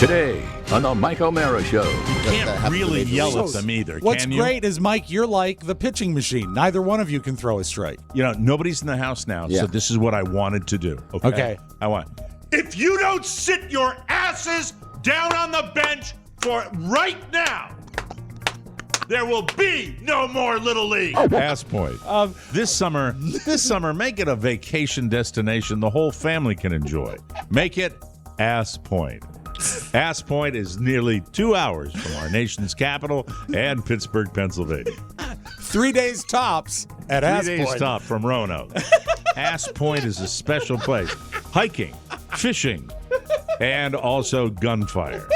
Today on the Mike O'Mara Show. You can't really yell at them either, What's can you? great is, Mike, you're like the pitching machine. Neither one of you can throw a strike. You know, nobody's in the house now, so this is what I wanted to do. Okay. I want. If you don't sit your asses down on the bench for right now, there will be no more Little League. Ass Point. This summer, make it a vacation destination the whole family can enjoy. Make it Ass Point. Ass Point is nearly 2 hours from our nation's capital and Pittsburgh, Pennsylvania. 3 days tops at Ass 3 Point. days top from Roanoke. Ass Point is a special place. Hiking, fishing, and also gunfire.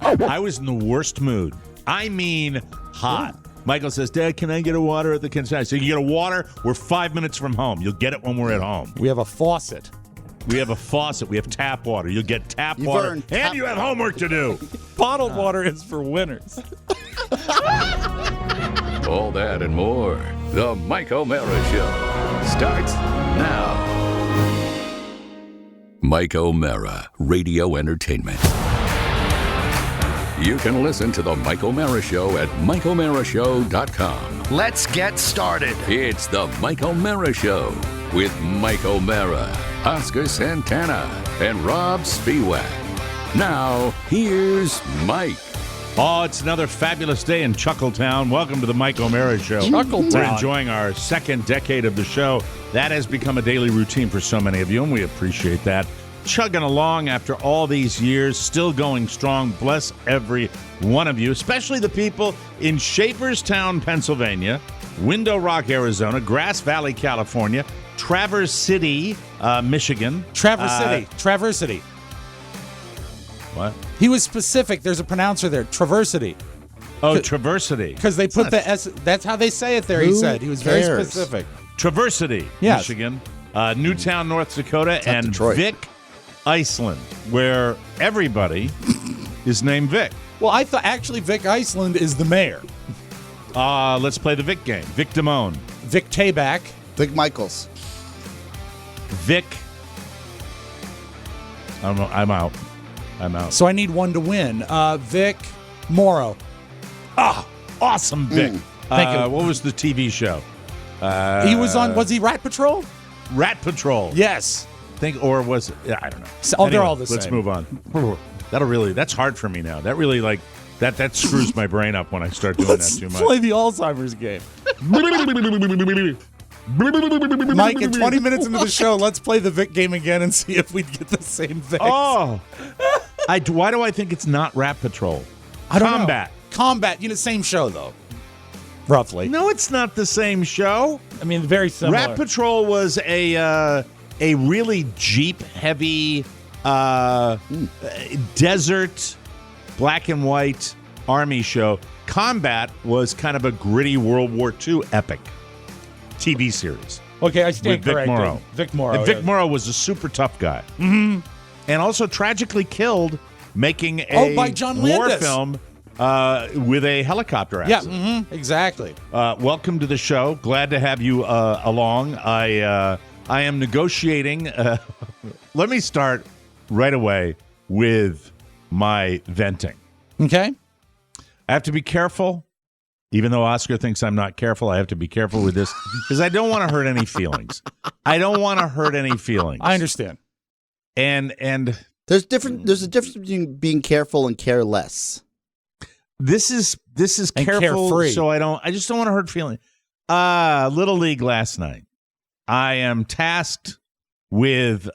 I was in the worst mood. I mean hot. Michael says, Dad, can I get a water at the concession? So you get a water? We're 5 minutes from home. You'll get it when we're at home. We have a faucet. We have a faucet. We have tap water. You'll get tap water. And you have homework to do. Bottled water is for winners. All that and more. The Mike O'Mara Show starts now. Mike O'Mara, Radio Entertainment. You can listen to the Mike O'Mara Show at MikeO'MaraShow.com. Let's get started. It's the Mike O'Mara Show with Mike O'Mara, Oscar Santana, and Robb Spiewak. Now, here's Mike. Oh, it's another fabulous day in Chuckle Town. Welcome to the Mike O'Mara Show. Chuckle We're Town. enjoying our second decade of the show. That has become a daily routine for so many of you, and we appreciate that. Chugging along after all these years, still going strong. Bless every one of you, especially the people in Shaperstown, Pennsylvania, Window Rock, Arizona, Grass Valley, California, Traverse City, Michigan. Traverse City. What? He was specific. There's a pronouncer there. Traversity. Oh, Traversity. Because they put the S. That's how they say it there, he said. He was very specific. Traversity, Yes. Michigan, Newtown, North Dakota, and Detroit. Vic, Iceland, where everybody is named Vic. Well, I thought actually Vic Iceland is the mayor. Let's play the Vic game. Vic Damone. Vic Tayback. Vic Michaels. Vic. I'm out. So I need one to win. Vic Morrow. Awesome, Vic. Thank you. What was the TV show? He was on, was he Rat Patrol? Rat Patrol. Yes. Or was it? Yeah, I don't know. They're all the same. Let's move on. That's hard for me now. That really, that screws my brain up when I start doing that too much. Play the Alzheimer's game. Mike, in 20 minutes into the show, let's play the Vic game again and see if we get the same thing. Oh. Why do I think it's not Rat Patrol? I don't Combat. know. Combat. Same show, though. Roughly. No, it's not the same show. I mean, very similar. Rat Patrol was a really Jeep-heavy desert, black and white army show. Combat was kind of a gritty World War II epic TV series. Okay, I stand with Vic corrected. Morrow. Vic Morrow. And Vic yes. Morrow was a super tough guy. Mm-hmm. And also tragically killed making a by John war Landis. film with a helicopter Yeah, accident. exactly. Welcome to the show. Glad to have you along. I am negotiating. Let me start right away with my venting. Okay. I have to be careful. Even though Oscar thinks I'm not careful, I have to be careful with this because I don't want to hurt any feelings. I understand. And There's a difference between being careful and careless. this is And careful, carefree. so I just don't want to hurt feelings. Little League last night. I am tasked with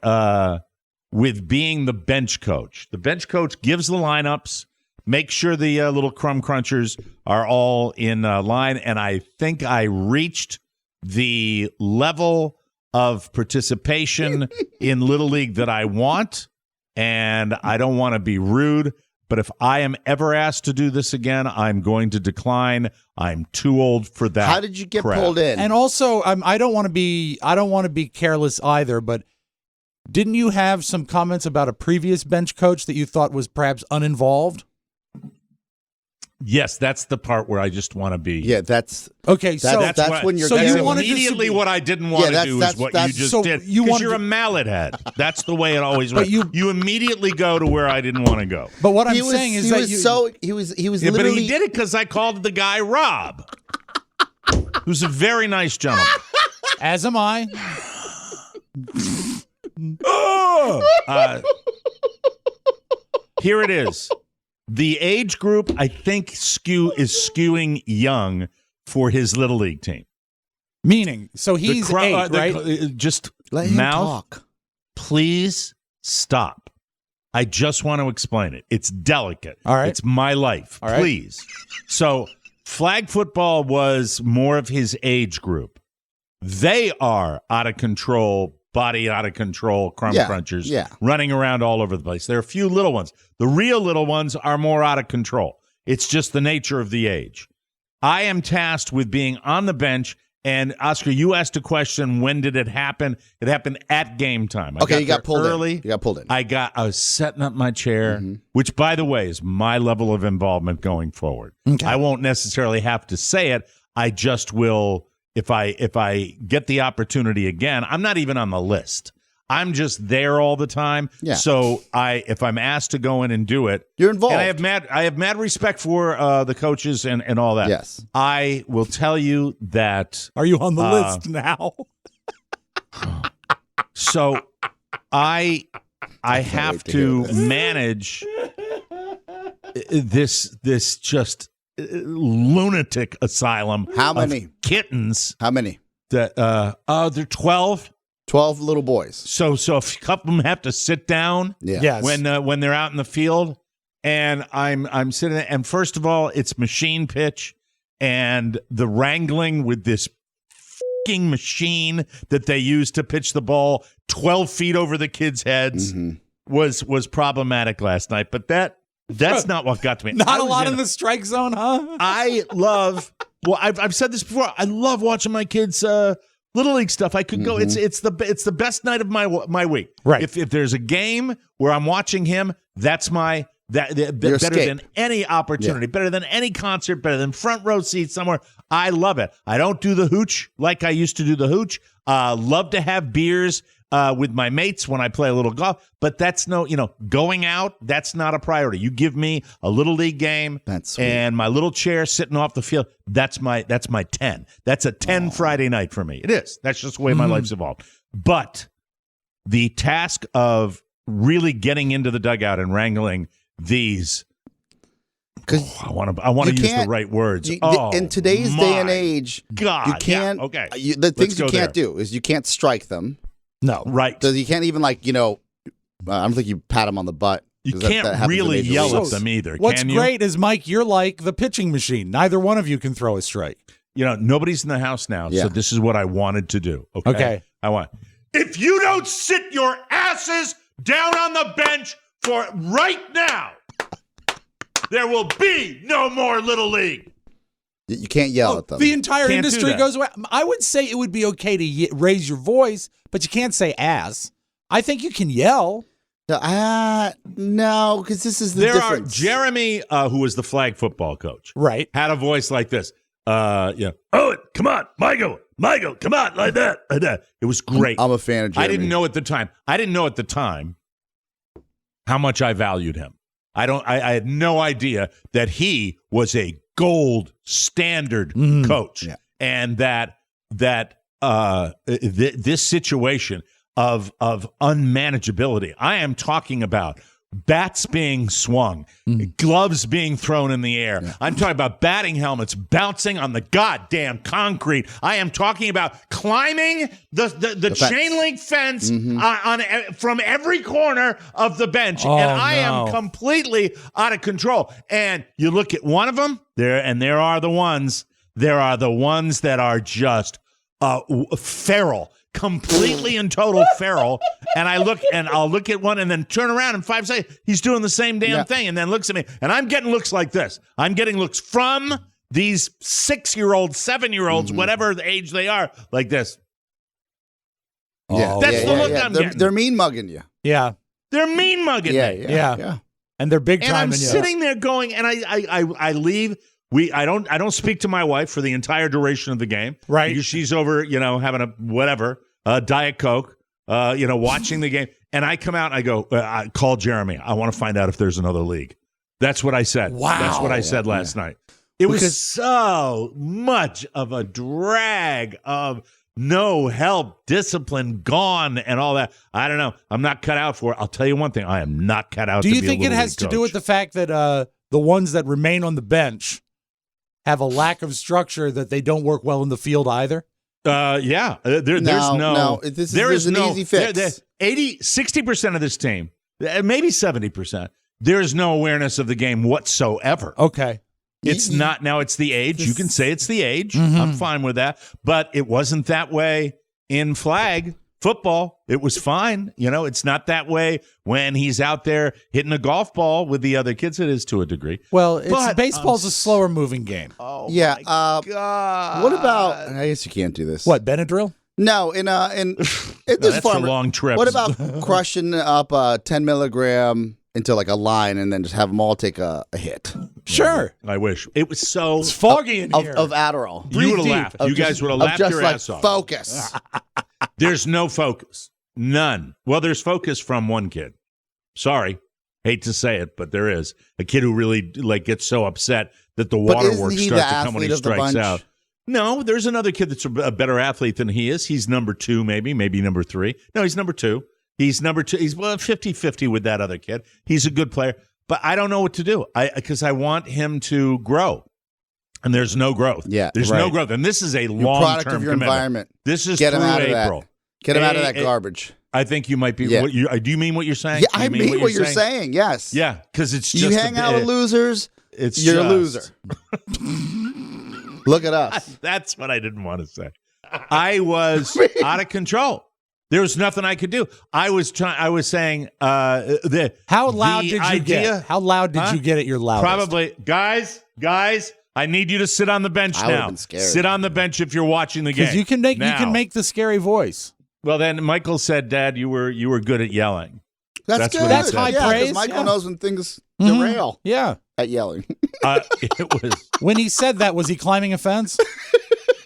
being the bench coach. The bench coach gives the lineups, makes sure the little crumb crunchers are all in line, and I think I reached the level of participation in Little League that I want, and I don't want to be rude, but if I am ever asked to do this again, I'm going to decline. I'm too old for that. How did you get crap. pulled in? And also, I don't want to be careless either, but didn't you have some comments about a previous bench coach that you thought was perhaps uninvolved? Yes, that's the part where I just want to be. Yeah, that's Okay, so that's when you're. so That's you wanted immediately what I didn't want to do is what you just so did. you Because wanted you're a to- mallet head. That's the way it always But was. You immediately go to where I didn't want to go. But what I'm he was, saying is he that was you, so he was Yeah, but literally. he did it because I called the guy Robb, who's a very nice gentleman. as am I. Here it is. The age group, I think, is skewing young for his little league team. Meaning, so he's The 8, right? Just Let him mouth. talk. Please stop. I just want to explain it. It's delicate. All right. It's my life. All right. Please. So, flag football was more of his age group. They are out of control, body out of control, crumb crunchers, running around all over the place. There are a few little ones. The real little ones are more out of control. It's just the nature of the age. I am tasked with being on the bench. And Oscar, you asked a question. When did it happen? It happened at game time. Okay, you got pulled early. in. You got pulled in. I was setting up my chair, which, by the way, is my level of involvement going forward. Okay. I won't necessarily have to say it. I just will if I get the opportunity again. I'm not even on the list. I'm just there all the time. Yeah. So if I'm asked to go in and do it, You're involved. and I have mad respect for the coaches and all that. Yes. I will tell you that. Are you on the list now? So I have wait to hear to this. manage this just lunatic asylum. How of many? kittens? How many? That they're 12. 12 little boys. So a couple of them have to sit down. Yeah. Yes. When they're out in the field, and I'm sitting there, and first of all, it's machine pitch, and the wrangling with this fucking machine that they use to pitch the ball 12 feet over the kids' heads was problematic last night. But that's not what got to me. Not I a was lot in the strike zone, huh? I love. Well, I've said this before. I love watching my kids. Little league stuff. I could go. It's the best night of my week. Right. If there's a game where I'm watching him, that's my better escape. than any opportunity, better than any concert, better than front row seats somewhere. I love it. I don't do the hooch like I used to do the hooch. Love to have beers with my mates when I play a little golf, but that's going out. That's not a priority. You give me a little league game, That's sweet. and my little chair sitting off the field. That's my 10. That's a 10 Friday night for me. It is. That's just the way my life's evolved. But the task of really getting into the dugout and wrangling these. I want to use the right words. In today's day and my age, God, you can't. yeah, okay. The things you go can't there. do is you can't strike them. No. Right. So you can't even I don't think you pat them on the butt. You 'cause can't that happens in really Major yell Leagues. at them either. What's can you? great is, Mike, you're like the pitching machine. Neither one of you can throw a strike. Nobody's in the house now, Yeah. so this is what I wanted to do. Okay. I want. If you don't sit your asses down on the bench for right now, there will be no more Little League. You can't yell at them. The entire Can't do industry that. goes away. I would say it would be okay to raise your voice, but you can't say ass. I think you can yell. No, because this is the There difference. are Jeremy, who was the flag football coach, Right. had a voice like this. Oh, come on, Michael, come on, like that. It was great. I'm a fan of Jeremy. I didn't know at the time how much I valued him. I had no idea that he was a gold standard coach, and that this situation of unmanageability. I am talking about bats being swung, gloves being thrown in the air. Yeah. I'm talking about batting helmets bouncing on the goddamn concrete. I am talking about climbing the chain link fence from every corner of the bench. Oh, and I am completely out of control. And you look at one of them, there are the ones that are just feral. Completely and total feral, and I'll look at one and then turn around in 5 seconds. He's doing the same damn thing, and then looks at me, and I'm getting looks like this. I'm getting looks from these 6-year-olds, 7-year-olds, whatever the age they are, like this. Yeah, That's the look I'm getting. They're mean mugging you. Yeah. They're mean mugging me. Yeah. And they're big And time. I'm sitting there going, and I leave. I don't speak to my wife for the entire duration of the game, Right. Because she's over, having a Diet Coke, watching the game. And I come out and I go, I call Jeremy. I want to find out if there's another league. That's what I said. Wow. That's what I said last night. It was so much of a drag of no help, discipline gone, and all that. I don't know. I'm not cut out for it. I'll tell you one thing. I am not cut out. Do to you be think a it Little has League to do coach. with the fact that the ones that remain on the bench have a lack of structure that they don't work well in the field either? Yeah. There's an easy fix. 60% of this team, maybe 70%, there's no awareness of the game whatsoever. Okay. It's not now. It's the age. You can say it's the age. I'm fine with that. But it wasn't that way in flag football. It was fine. It's not that way when he's out there hitting a golf ball with the other kids. It is to a degree. Well, But, baseball's a slower moving game. Oh Yeah. my God. What about? I guess you can't do this. What, Benadryl? No, in this that's for farmer. long trips. What about crushing up 10 milligram into like a line and then just have them all take a hit Sure. I wish it was so. It's foggy in here. of Adderall? You would have deep. laughed. You guys would have laughed just your like ass off. focus. There's no focus. None. Well, there's focus from one kid. Sorry. Hate to say it, but there is. A kid who really gets so upset that the But isn't waterworks he start the to come when he athlete of the strikes bunch? out. No, there's another kid that's a better athlete than he is. He's number 2, maybe number 3. No, he's number 2. He's number 2. He's 50-50 with that other kid. He's a good player, but I don't know what to do. Because I want him to grow. And there's no growth. Yeah, there's right. no growth. And this is a Your long-term product of your commitment. environment. This is Get him through out of April. that. Get him out of that garbage. I think you might be. Yeah. Do you mean what you're saying? Yeah, Do you I mean what you're saying. Yes. Yeah, because it's just You hang out with losers. You're a loser. Look at us. That's what I didn't want to say. I was out of control. There was nothing I could do. I was saying How loud did you idea, get? How loud did you get at your loudest? Probably, guys. I need you to sit on the bench I would've now. been scared. Sit on the bench if you're watching the game. Because you can Now. make the scary voice. Well, then Michael said, "Dad, you were good at yelling." That's what good. he That's said. high Yeah, praise. Michael Yeah. knows when things derail Yeah. at yelling. It was. When he said that, was he climbing a fence?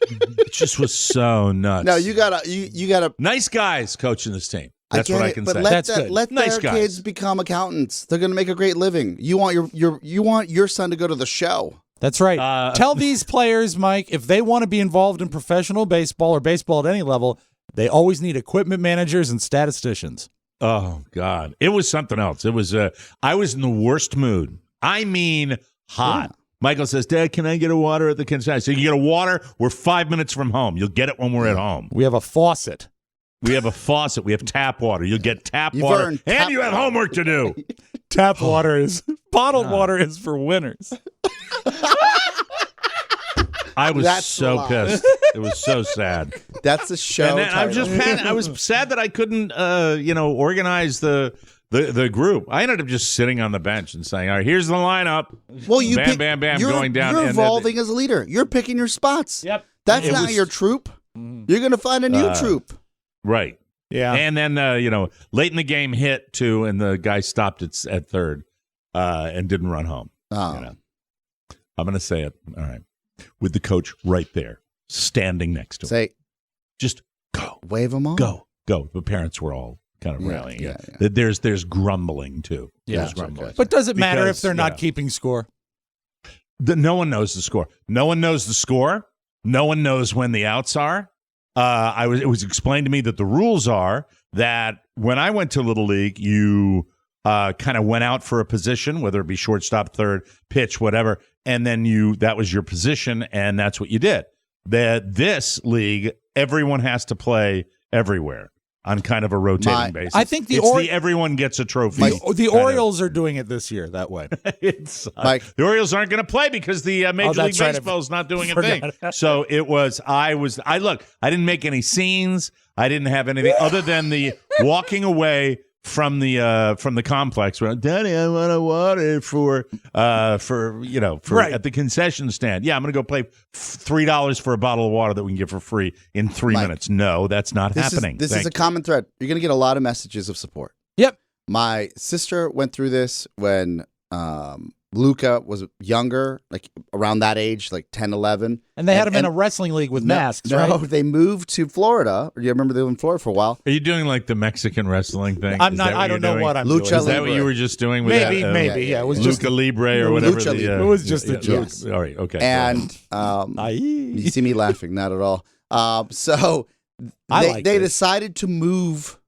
It just was so nuts. No, you gotta. Nice guys coaching this team. That's what I can but say. That's good. Let Nice their guys. kids become accountants. They're going to make a great living. You want your son to go to the show. That's right. Tell these players, Mike, if they want to be involved in professional baseball or baseball at any level, they always need equipment managers and statisticians. Oh God, it was something else. It was. I was in the worst mood. I mean, hot. Yeah. Michael says, "Dad, can I get a water at the concession?" So you get a water. We're 5 minutes from home. You'll get it when we're at home. We have a faucet. We have a faucet. We have tap water. You'll get tap You've water, earned and tap you have homework to do. Tap water is bottled water is for winners. I was That's so a lie. pissed. It was so sad. That's the show. And then I was title. I was sad that I couldn't, organize the group. I ended up just sitting on the bench and saying, "All right, here's the lineup." Well, you bam, pick, bam, bam, you're, going down. You're and evolving as a leader. You're picking your spots. Yep. That's It not was- your troop. You're going to find a new troop. Right. Yeah. And then, late in the game hit too, and the guy stopped at third and didn't run home. Oh. You know. I'm going to say it. All right. With the coach right there, standing next to him. Say, Just go. wave them on. Go. The parents were all kind of rallying. yeah. There's grumbling too. Yeah. There's grumbling. But does it matter Because, if they're not yeah. keeping score? No one knows the score. No one knows the score. No one knows when the outs are. It was explained to me that the rules are that when I went to Little League, you kind of went out for a position, whether it be shortstop, third, pitch, whatever, and then that was your position, and that's what you did. This league, everyone has to play everywhere on kind of a rotating basis. I think everyone gets a trophy. The Orioles are doing it this year that way. Mike. The Orioles aren't going to play because the Major League that's right. Baseball is not doing a thing. So it was. I didn't make any scenes. I didn't have anything other than the walking away from the complex. Where, Daddy, I want a water for Right. at the concession stand. Yeah, I'm going to go pay $3 for a bottle of water that we can get for free in 3 Mike, minutes. No, that's not happening. This is a common thread. You're going to get a lot of messages of support. Yep. My sister went through this when Luca was younger, like around that age, like 10, 11. And they had him in a wrestling league with masks, no, right? they moved to Florida. You remember they were in Florida for a while? Are you doing like the Mexican wrestling thing? I'm not. I don't know what I'm Lucha doing. Is that what you were just doing? With Maybe, that, maybe. Yeah, it was just Luca Libre or whatever. Lucha Libre. It was just a joke. Yes. All right. Okay. And Aye. you see me laughing, not at all. So they decided to move.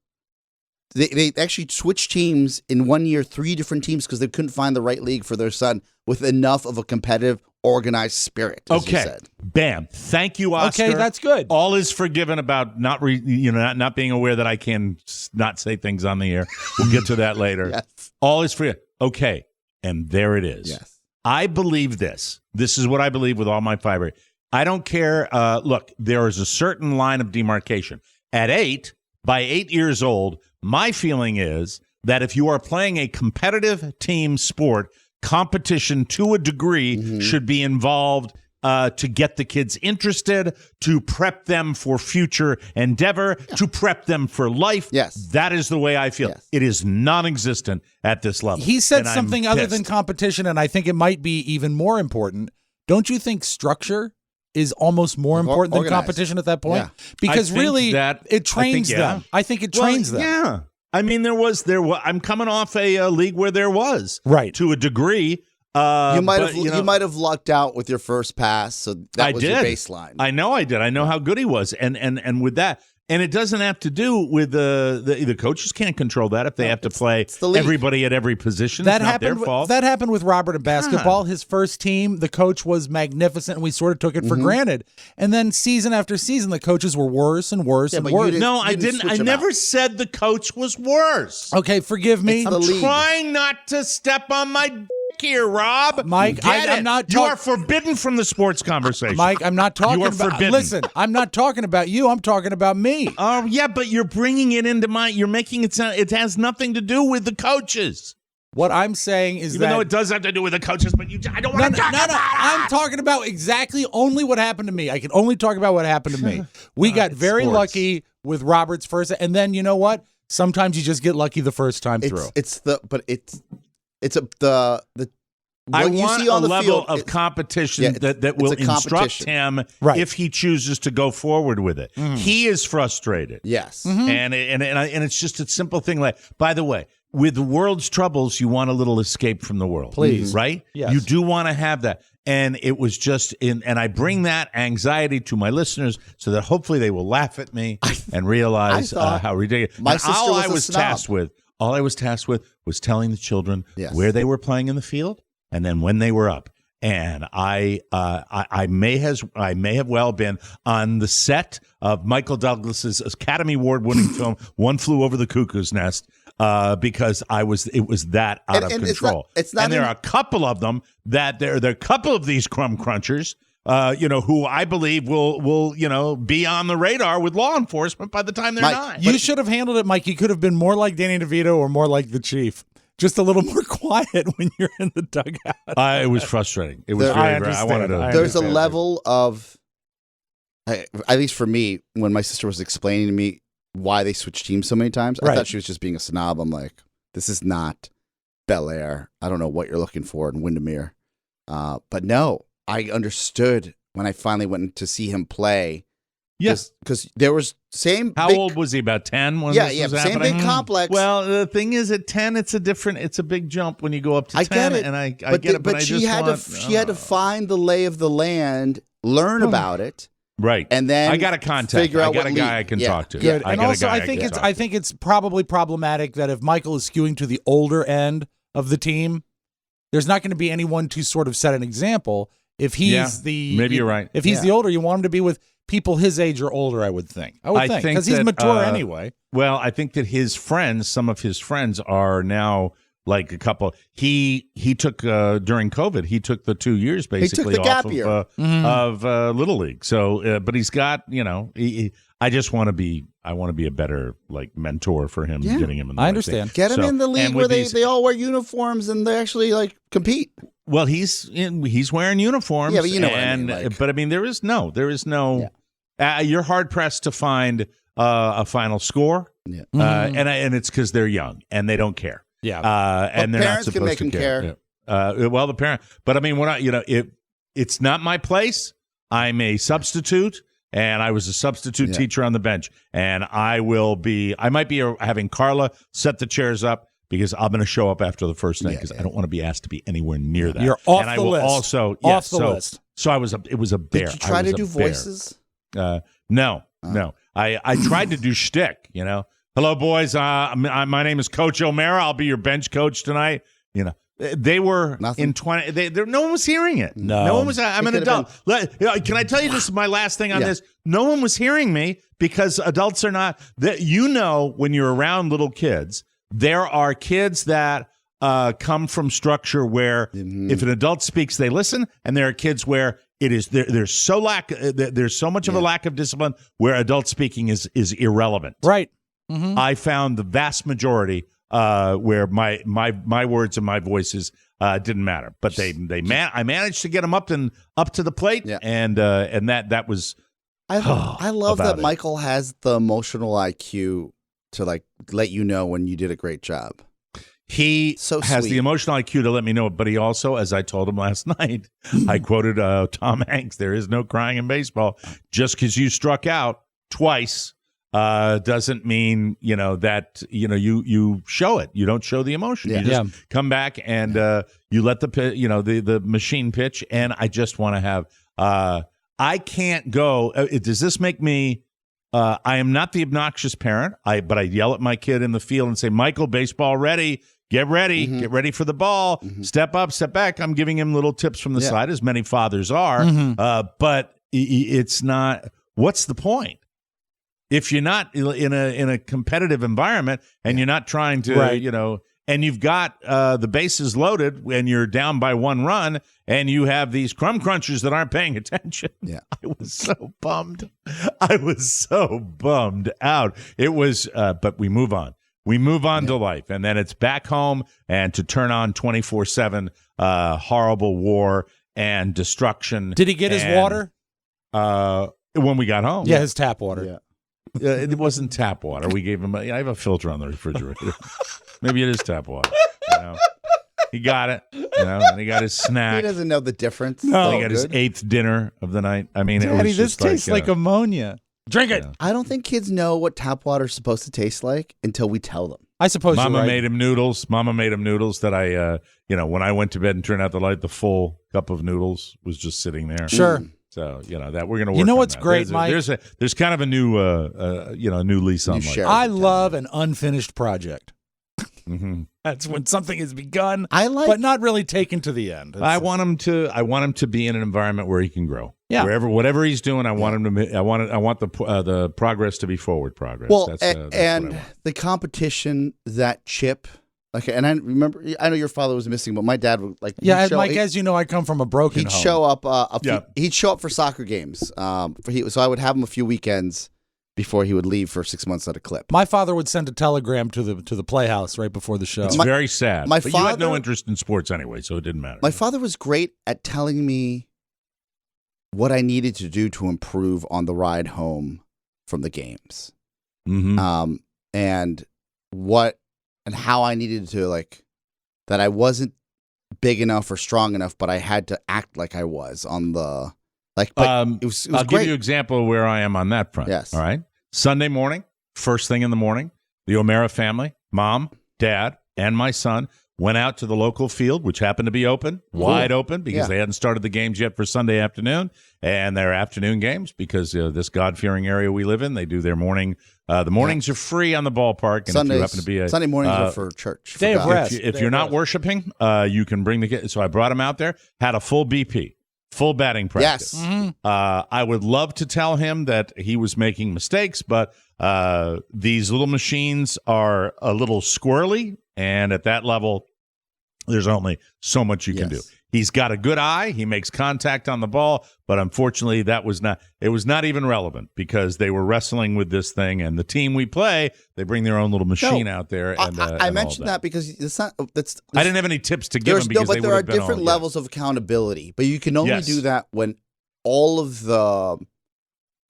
They actually switched teams in 1 year, 3 different teams because they couldn't find the right league for their son with enough of a competitive, organized spirit. As you said. Bam. Thank you, Oscar. Okay, that's good. All is forgiven about not being aware that I can not say things on the air. We'll get to that later. Yes. All is forgiven. Okay, and there it is. Yes. I believe this. This is what I believe with all my fiber. I don't care. Look, there is a certain line of demarcation. By 8 years old, my feeling is that if you are playing a competitive team sport, competition to a degree should be involved to get the kids interested, to prep them for future endeavor, to prep them for life. Yes. That is the way I feel. Yes. It is non-existent at this level. He said And I'm something other pissed. than competition, and I think it might be even more important. Don't you think structure is almost more important than Organized. competition at that point? Yeah. Because I think really, that- it trains I think, yeah. them. I think it trains them. Yeah. I mean, there was. I'm coming off a league where there was, Right. to a degree. You might have lucked out with your first pass, so that was your baseline. I know I did. I know how good he was, and with that, and it doesn't have to do with the coaches can't control that if they have to play the league. everybody at every position. That it's not happened. their fault. That happened with Robert in basketball. His first team, the coach was magnificent, and we sort of took it for granted. And then season after season, the coaches were worse and worse and but you worse. didn't- No, I didn't didn't. switch I them never out. said the coach was worse. Okay, forgive me. It's the I'm league. trying not to step on my dick here, Rob. Mike, Get I'm it? not You talk- are forbidden from the sports conversation. Mike, I'm not talking You are about. forbidden. Listen, I'm not talking about you. I'm talking about me. Oh, yeah, but you're bringing it into you're making it sound, it has nothing to do with the coaches. What I'm saying is Even that though it does have to do with the coaches, but I don't No, want to talk no, about it. I'm talking about exactly only what happened to me. I can only talk about what happened to me. We got very sports. lucky with Robert's first, and then you know what? Sometimes you just get lucky the first time through. I what you want see on a the level field, of it's- competition yeah, that it's will a instruct competition. him Right. if he chooses to go forward with it. He is frustrated. Yes. And it's just a simple thing like, by the way, with the world's troubles, you want a little escape from the world. Please. Right? Yes. You do want to have that. And it was just and I bring that anxiety to my listeners so that hopefully they will laugh at me and realize I thought how ridiculous. my And sister all was I a was snob. tasked with was telling the children Yes. where they were playing in the field and then when they were up. And I may have well been on the set of Michael Douglas's Academy Award-winning film One Flew Over the Cuckoo's Nest because it was that out of And control. it's not and there in- are a couple of them there are a couple of these crumb crunchers. Who I believe will be on the radar with law enforcement by the time they're Mike, not. You should have handled it, Mike. You could have been more like Danny DeVito or more like the Chief. Just a little more quiet when you're in the dugout. It was frustrating. It was There- very, I very. I understand. wanted to. I There's a understand. level of, at least for me, when my sister was explaining to me why they switched teams so many times, I Right. thought she was just being a snob. I'm like, this is not Bel Air. I don't know what you're looking for in Windermere. But no, I understood when I finally went to see him play. Yes. Because there was How big, old was he? About 10 when Yeah, this yeah, was same happening? big complex. Well, the thing is, at 10, it's a big jump when you go up to 10. I get it. And I but get it, but I she just had want, she had to find the lay of the land, learn about it, right. and then I got a contact. figure out I got what a guy league. I can Yeah. talk to. Good. I And got a also, guy I think can it's talk I to. think it's probably problematic that if Michael is skewing to the older end of the team, there's not going to be anyone to sort of set an example. If he's Yeah, maybe you're right. If he's Yeah. the older, you want him to be with people his age or older. I would think. I think think because he's that, mature anyway. Well, I think that some of his friends are now like a couple. He took during COVID. He took the 2 years basically the off gap year. of Little League. So, but he's got I just want to be. I want to be a better like mentor for him, Yeah. getting him in the I right understand. thing. get him So- in the and league with where these- they all wear uniforms and they actually like compete. Well, he's wearing uniforms. Yeah, but you know what I mean, like- But I mean, there is no. You're hard pressed to find a final score. Yeah. And it's because they're young and they don't care. Yeah. And they're not parents can supposed make to them care. Yeah. Well, the parent, but I mean, we're not. It's not my place. I'm a substitute, and I was a substitute teacher on the bench, and I might be having Carla set the chairs up because I'm going to show up after the first night because I don't want to be asked to be anywhere near that. You're off and the I will list. Also, off the list. So it was a bear. Did you try to do voices? No. I tried to do shtick. Hello, boys. My name is Coach O'Mara. I'll be your bench coach tonight. They were in 20. No one was hearing it. No one was. I'm an adult. Can I tell you this is my last thing on this? No one was hearing me because adults are not. When you're around little kids, there are kids that come from structure where if an adult speaks, they listen, and there are kids where it is there's so much of a lack of discipline where adult speaking is irrelevant. Right. I found the vast majority where my words and my voices didn't matter, but I managed to get them up to the plate, and that was. I love that Michael has the emotional IQ to let you know when you did a great job. He has sweet. the emotional IQ to let me know, but he also, as I told him last night, I quoted Tom Hanks: "There is no crying in baseball. Just because you struck out twice." Doesn't mean that you show it. You don't show the emotion. You just come back and you let the machine pitch. And I just want to have. I can't go. Does this make me? I am not the obnoxious parent. But I yell at my kid in the field and say, "Michael, baseball ready. Get ready. Get ready for the ball. Step up, step back." I'm giving him little tips from the side, as many fathers are. But it's not. What's the point? If you're not in a competitive environment and you're not trying to, and you've got the bases loaded when you're down by 1 run and you have these crumb crunchers that aren't paying attention. Yeah. I was so bummed. I was so bummed out. It was, but we move on. We move on to life, and then it's back home and to turn on 24/7 horrible war and destruction. Did he get his water? When we got home. Yeah, his tap water. Yeah. It wasn't tap water. We gave him. I have a filter on the refrigerator. Maybe it is tap water. He got it. And he got his snack. He doesn't know the difference. No, he got his 8th dinner of the night. I mean, Daddy, it was this tastes like ammonia. Drink it. I don't think kids know what tap water is supposed to taste like until we tell them. I suppose Mama you're right. made him noodles. Mama made him noodles that I, when I went to bed and turned out the light, the full cup of noodles was just sitting there. Sure. So that we're gonna work. You know on what's that. great, Mike? There's kind of a new new lease on life. I love an unfinished project. That's when something is begun, but not really taken to the end. I want him to be in an environment where he can grow. Yeah. Whatever he's doing, I want him to. I want the progress to be forward progress. Well, that's and the competition, that chip. Okay, and I remember. I know your father was missing, but my dad would like. Yeah, Mike, as you know, I come from a broken home. He'd show up. He'd show up for soccer games. So I would have him a few weekends before he would leave for 6 months at a clip. My father would send a telegram to the playhouse right before the show. It's very sad. But you had no interest in sports anyway, so it didn't matter. My father was great at telling me what I needed to do to improve on the ride home from the games, and how I needed to that I wasn't big enough or strong enough, but I had to act like I was on the it was I'll great. give you an example of where I am on that front. Yes. All right. Sunday morning, first thing in the morning, the O'Mara family, mom, dad, and my son went out to the local field, which happened to be wide open, because they hadn't started the games yet for Sunday afternoon, and their afternoon games, because this God-fearing area we live in, they do their morning. The mornings are free on the ballpark, and Sundays, if you happen to be Sunday mornings are for church. Day of rest. If you're not worshiping, you can bring the kids. So I brought him out there, had a full BP. Full batting practice. Yes. I would love to tell him that he was making mistakes, but these little machines are a little squirrely, and at that level, there's only so much you can do. He's got a good eye. He makes contact on the ball, but unfortunately, it was not even relevant, because they were wrestling with this thing, and the team we play, they bring their own little machine out there. And I mentioned that because I didn't have any tips to give him, because but there are different levels of accountability. But you can only do that when all of the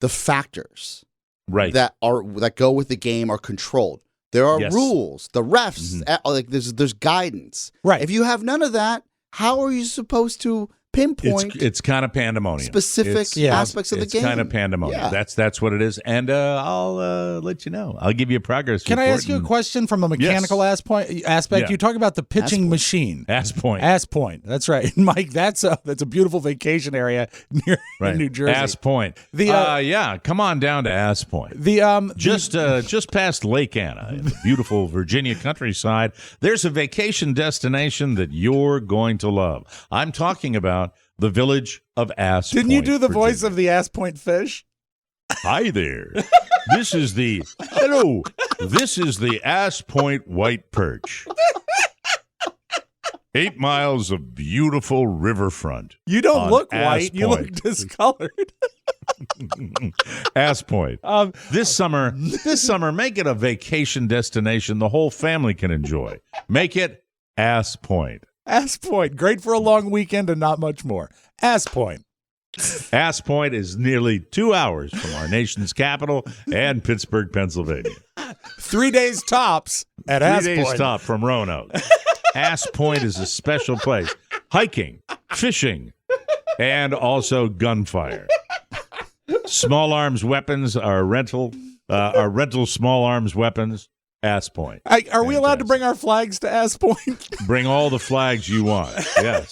factors that go with the game are controlled. There are Yes. rules. The refs, like there's guidance. Right. If you have none of that, how are you supposed to pinpoint It's kind of pandemonium. specific aspects of the game? It's kind of pandemonium. Yeah. That's what it is. And I'll let you know. I'll give you a progress Can I report ask you a and- question from a mechanical aspect? Yeah. You talk about the pitching machine. Ass point. Ass Point. That's right, Mike. That's a beautiful vacation area near New Jersey. Ass Point. The come on down to Ass Point. Just past Lake Anna, in the beautiful Virginia countryside, there's a vacation destination that you're going to love. I'm talking about the village of Ass Point. Didn't you do the voice Virginia. of the Ass Point fish? Hi there. This is the Ass Point White Perch. 8 miles of beautiful riverfront. You don't on look Ass white. You look Point. discolored. Ass Point. This summer, make it a vacation destination the whole family can enjoy. Make it Ass Point. Ass Point. Great for a long weekend and not much more. Ass Point. Ass Point is nearly 2 hours from our nation's capital and Pittsburgh, Pennsylvania. 3 days tops at Ass 3 days Point. top from Roanoke. Ass Point is a special place. Hiking, fishing, and also gunfire. Small arms weapons are rental small arms weapons. Ass Point. Are we allowed to bring our flags to Ass Point? Bring all the flags you want. Yes.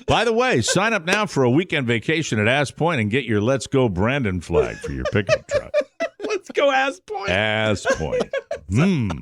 By the way, sign up now for a weekend vacation at Ass Point and get your Let's Go Brandon flag for your pickup truck. Let's go Ass Point. Ass Point.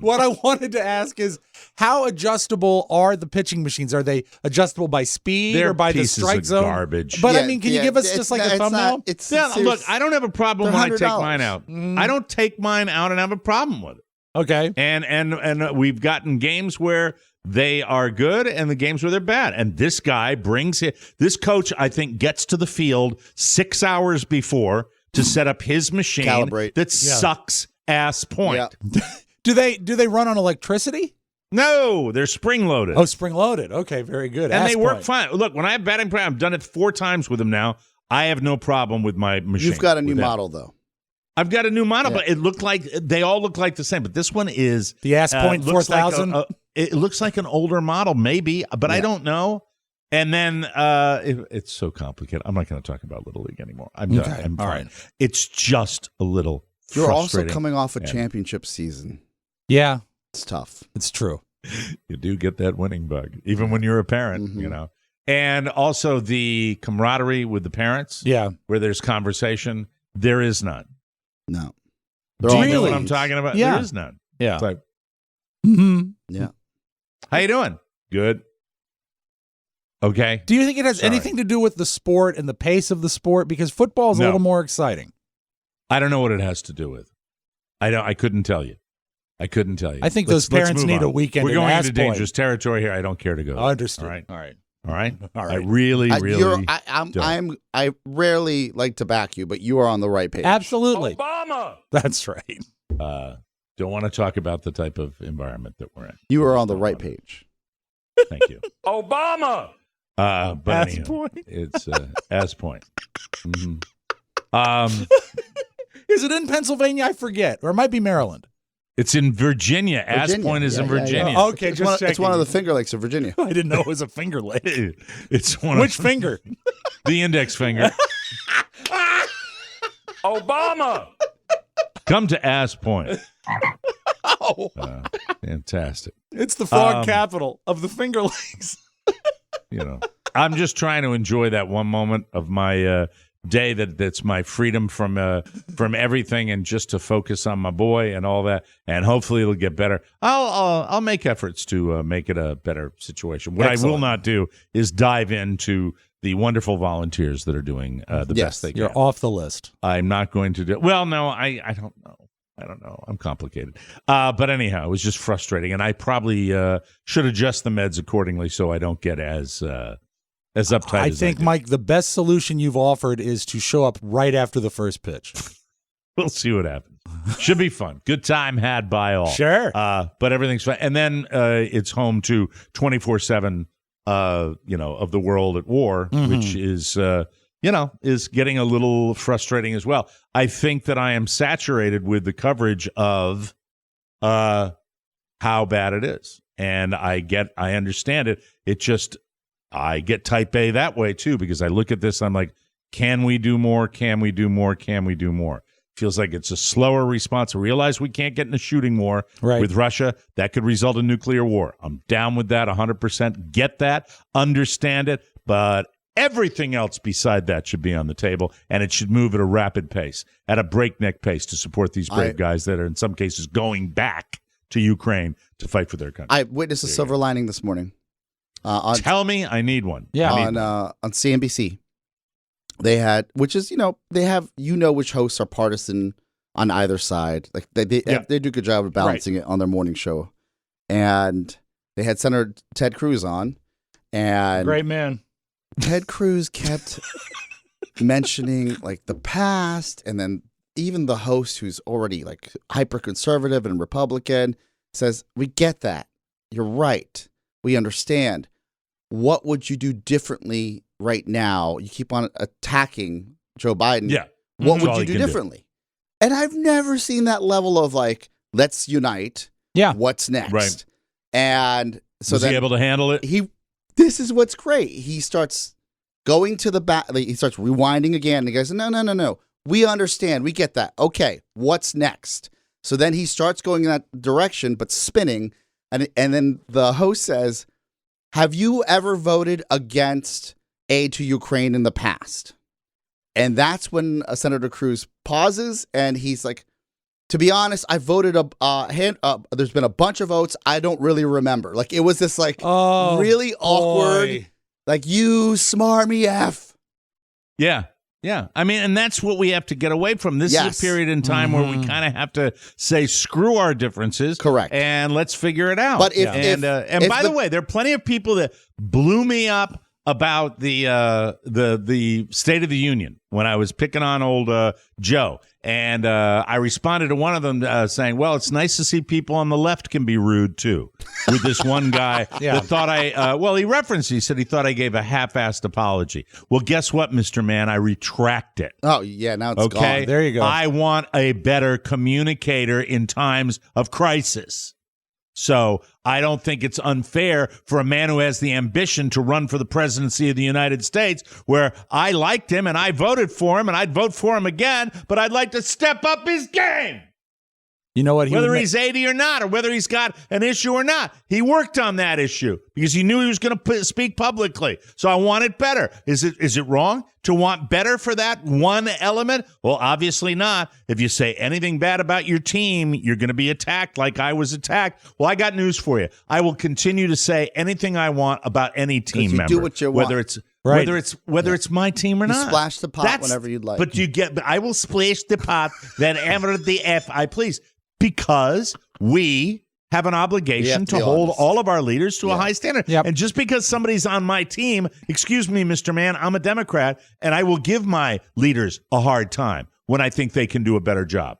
What I wanted to ask is, how adjustable are the pitching machines? Are they adjustable by speed They're or by the pieces strike of zone? garbage. But Yeah, I mean, can you give us it's just like not- a it's thumbnail? not- it's Yeah, serious. look, I don't have a problem when I take $100. mine out. I don't take mine out and have a problem with it. Okay. And we've gotten games where they are good and the games where they're bad. And this guy this coach, I think, gets to the field 6 hours before to set up his machine Calibrate. that sucks Ass Point. Yeah. Do they run on electricity? No, they're spring loaded. Oh, spring loaded. Okay, very good. and Ass they work Point. fine. Look, when I have batting practice, I've done it 4 times with them now. I have no problem with my machine. You've got a new with that. model, though. I've got a new model, but they all look like the same. But this one is The Ass Point looks like 4000? it looks like an older model, maybe, but I don't know. And then it's so complicated. I'm not going to talk about Little League anymore. I'm done. Okay. I'm All fine. right. It's just a little. You're also frustrating. coming off a Yeah. championship season. Yeah, It's tough. it's true. You do get that winning bug, even when you're a parent. You know, and also the camaraderie with the parents. Yeah. where there's conversation, there is none. No. Do They're all you know what new I'm leagues. talking about? Yeah. There is none. Yeah. It's like, Yeah. how you doing? Good. Okay. Do you think it has Sorry. anything to do with the sport and the pace of the sport? Because football is a No. little more exciting. I don't know what it has to do with. I couldn't tell you. I think those parents move need on. a weekend We're in going Ass into Point. dangerous territory here. I don't care to go. I understood. All right. All right. All right. All right. I really don't. I rarely like to back you, but you are on the right page. Absolutely. Obama. That's right. Don't want to talk about the type of environment that we're in. You are on the right page. Thank you. Obama. But Ass anyhow, Point. it's Ass Point. Mhm. Is it in Pennsylvania? I forget. Or it might be Maryland. It's in Virginia. Ass Virginia. Point is in Yeah, yeah, Virginia. Oh, okay, It's just one, checking. it's one of the Finger Lakes of Virginia. I didn't know it was a Finger Lake. It's one Which of finger? the index finger. Obama. Come to Ass Point. Oh, Fantastic. it's the frog capital of the Finger Lakes. You know, I'm just trying to enjoy that one moment of my day that's my freedom from everything, and just to focus on my boy and all that, and hopefully it'll get better. I'll make efforts to make it a better situation. What Excellent. I will not do is dive into the wonderful volunteers that are doing the Yes, best they can. You're off the list. I'm not going to do. Well, no, I don't know. I don't know. I'm complicated. But anyhow, it was just frustrating, and I probably should adjust the meds accordingly so I don't get as uptight. I as think, do. Mike, the best solution you've offered is to show up right after the first pitch. We'll see what happens. Should be fun. Good time had by all. Sure. But everything's fine. And then it's home to 24/7. Of the world at war, which is is getting a little frustrating as well. I think that I am saturated with the coverage of how bad it is. And I understand it. I get type A that way too, because I look at this, I'm like, can we do more? Can we do more? Can we do more? Feels like it's a slower response. I realize we can't get in a shooting war with Russia. That could result in nuclear war. I'm down with that 100%. Get that, understand it, but everything else beside that should be on the table, and it should move at a rapid pace, at a breakneck pace to support these brave guys that are in some cases going back to Ukraine to fight for their country. I witnessed a silver lining this morning. Tell me, I need one. Yeah, on CNBC, they had, which is they have which hosts are partisan on either side. Like they do a good job of balancing it on their morning show, and they had Senator Ted Cruz on, and great man. Ted Cruz kept mentioning like the past, and then even the host, who's already like hyper conservative and Republican, says, "We get that. You're right. We understand. What would you do differently right now? You keep on attacking Joe Biden. Yeah. What would you do differently?" And I've never seen that level of like, let's unite. Yeah. What's next? Right. And so was he able to handle it? This is what's great. He starts going to the back. He starts rewinding again. And he goes, no. We understand. We get that. Okay. What's next? So then he starts going in that direction, but spinning. And then the host says, "Have you ever voted against aid to Ukraine in the past?" And that's when Senator Cruz pauses, and he's like, "To be honest, I voted there's been a bunch of votes. I don't really remember." Like, it was this like really awkward, like, you smarmy F. Yeah. Yeah. I mean, and that's what we have to get away from. This is a period in time where we kind of have to say, screw our differences. Correct. And let's figure it out. But and by the way, there are plenty of people that blew me up about the State of the Union when I was picking on old Joe. And I responded to one of them saying, well, it's nice to see people on the left can be rude, too. With this one guy that thought he said he thought I gave a half-assed apology. Well, guess what, Mr. Man? I retract it. Oh, yeah, now it's okay? gone. There you go. I want a better communicator in times of crisis. So I don't think it's unfair for a man who has the ambition to run for the presidency of the United States, where I liked him and I voted for him and I'd vote for him again, but I'd like to step up his game. You know what? Whether he's 80 or not, or whether he's got an issue or not, he worked on that issue because he knew he was going to speak publicly. So I want it better. Is it wrong to want better for that one element? Well, obviously not. If you say anything bad about your team, you're going to be attacked like I was attacked. Well, I got news for you. I will continue to say anything I want about any team member, do what you want. whether it's my team or You not. splash the pot whenever you'd like. But I will splash the pot whenever the F I please. Because we have an obligation to hold all of our leaders to a high standard. Yep. And just because somebody's on my team, excuse me, Mr. Man, I'm a Democrat, and I will give my leaders a hard time when I think they can do a better job.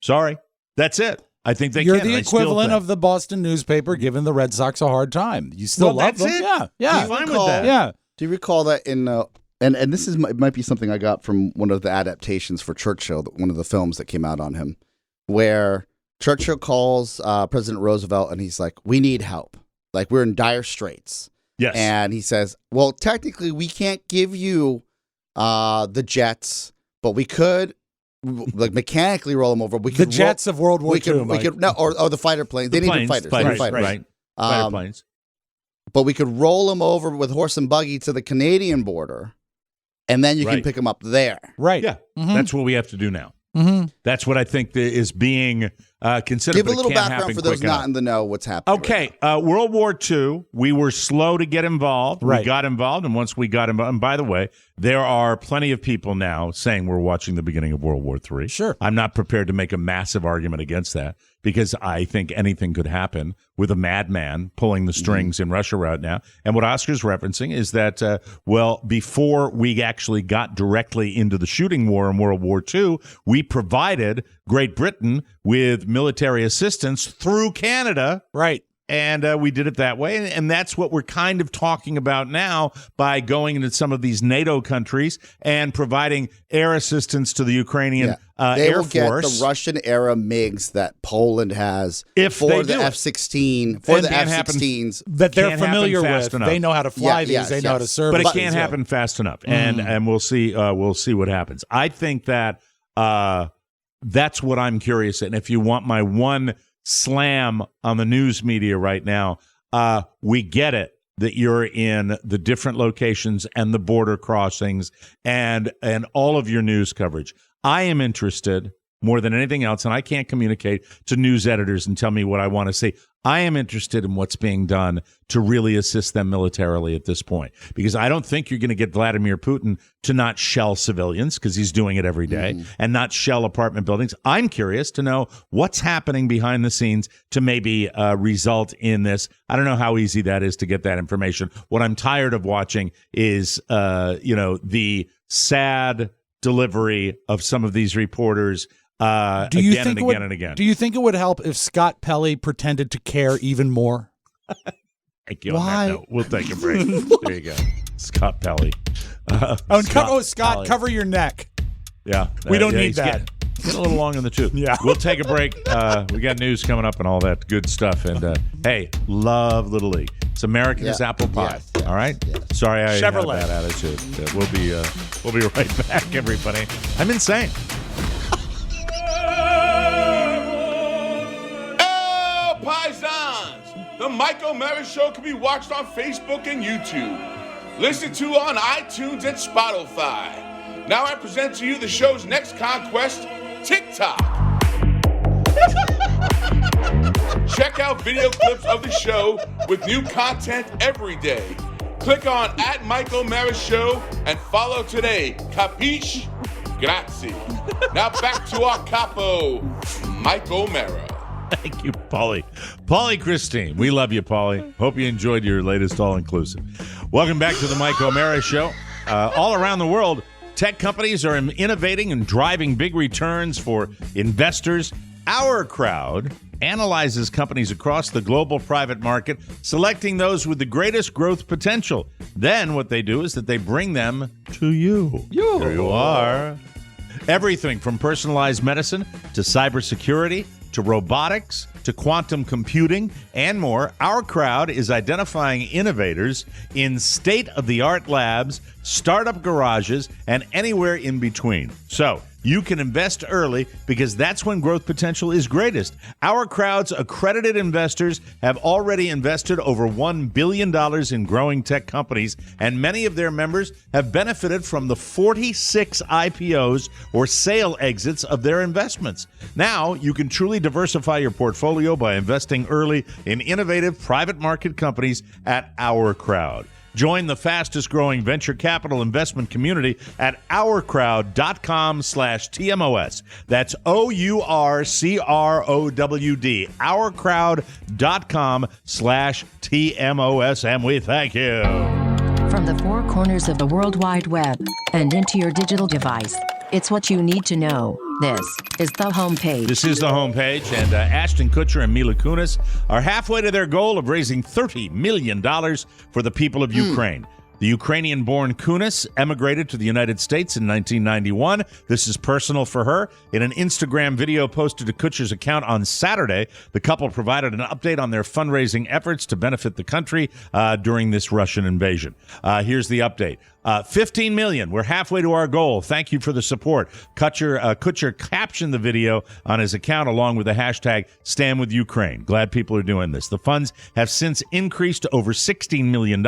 Sorry. That's it. I think they You're can. the equivalent of the Boston newspaper giving the Red Sox a hard time. You still love them? It? Yeah. I'm fine with that. Yeah. Do you recall that in and this it might be something I got from one of the adaptations for Churchill, one of the films that came out on him, where Churchill calls President Roosevelt and he's like, "We need help. Like, we're in dire straits." Yes. And he says, "Well, technically, we can't give you the jets, but we could like mechanically roll them over. We could the jets of World War II. We could or the fighter planes. They need fighters. Right. Fighter planes. But we could roll them over with horse and buggy to the Canadian border, and then you can pick them up there." Right. Yeah. Mm-hmm. That's what we have to do now. Mm-hmm. That's what I think is being considered. Give a little background for those not in the know what's happening. Okay, World War II, we were slow to get involved. Right. We got involved, and once we got involved, and by the way, there are plenty of people now saying we're watching the beginning of World War III. Sure. I'm not prepared to make a massive argument against that because I think anything could happen with a madman pulling the strings in Russia right now. And what Oscar's referencing is that, before we actually got directly into the shooting war in World War II, we provided Great Britain with military assistance through Canada. Right. And we did it that way. And that's what we're kind of talking about now by going into some of these NATO countries and providing air assistance to the Ukrainian Air Force. They will get the Russian-era MiGs that Poland has for the F-16, for the F-16s. That they're familiar with. They know how to fly these. They know how to serve. But it can't happen fast enough. And we'll see what happens. I think that that's what I'm curious. And if you want my one slam on the news media right now, we get it that you're in the different locations and the border crossings and all of your news coverage. I am interested more than anything else, and I can't communicate to news editors and tell me what I want to see. I am interested in what's being done to really assist them militarily at this point, because I don't think you're going to get Vladimir Putin to not shell civilians, because he's doing it every day, and not shell apartment buildings. I'm curious to know what's happening behind the scenes to maybe result in this. I don't know how easy that is to get that information. What I'm tired of watching is, the sad delivery of some of these reporters again and again. Do you think it would help if Scott Pelley pretended to care even more? Thank you. Why? On that note. We'll take a break. There you go. Scott Pelley. Scott, cover your neck. Yeah. We don't need that. Get a little long in the tooth. Yeah. We'll take a break. We got news coming up and all that good stuff. And hey, love Little League. It's American as apple pie. Yes. All right? Yes. Sorry I had Chevrolet. that attitude. We'll be right back, everybody. I'm insane. Paisans, the Mike O'Mara Show can be watched on Facebook and YouTube. Listen to on iTunes and Spotify. Now I present to you the show's next conquest, TikTok. Check out video clips of the show with new content every day. Click on @Mike O'Mara Show and follow today. Capiche? Grazie. Now back to our capo, Mike O'Mara. Thank you, Paulie Christine. We love you, Paulie. Hope you enjoyed your latest all-inclusive. Welcome back to the Mike O'Mara Show. All around the world, tech companies are innovating and driving big returns for investors. Our Crowd analyzes companies across the global private market, selecting those with the greatest growth potential. Then what they do is that they bring them to you. Here you are. Everything from personalized medicine to cybersecurity to robotics, to quantum computing, and more. Our Crowd is identifying innovators in state-of-the-art labs, startup garages, and anywhere in between. So you can invest early because that's when growth potential is greatest. Our Crowd's accredited investors have already invested over $1 billion in growing tech companies, and many of their members have benefited from the 46 IPOs or sale exits of their investments. Now, you can truly diversify your portfolio by investing early in innovative private market companies at Our Crowd. Join the fastest growing venture capital investment community at ourcrowd.com/TMOS. That's OURCROWD. Ourcrowd.com/TMOS. And we thank you. From the four corners of the World Wide Web and into your digital device, it's what you need to know. This is the homepage. This is the homepage, and Ashton Kutcher and Mila Kunis are halfway to their goal of raising $30 million for the people of Ukraine. The Ukrainian-born Kunis emigrated to the United States in 1991. This is personal for her. In an Instagram video posted to Kutcher's account on Saturday, the couple provided an update on their fundraising efforts to benefit the country during this Russian invasion. Here's the update. 15 million. We're halfway to our goal. Thank you for the support. Kutcher captioned the video on his account along with the hashtag #StandWithUkraine. Glad people are doing this. The funds have since increased to over $16 million.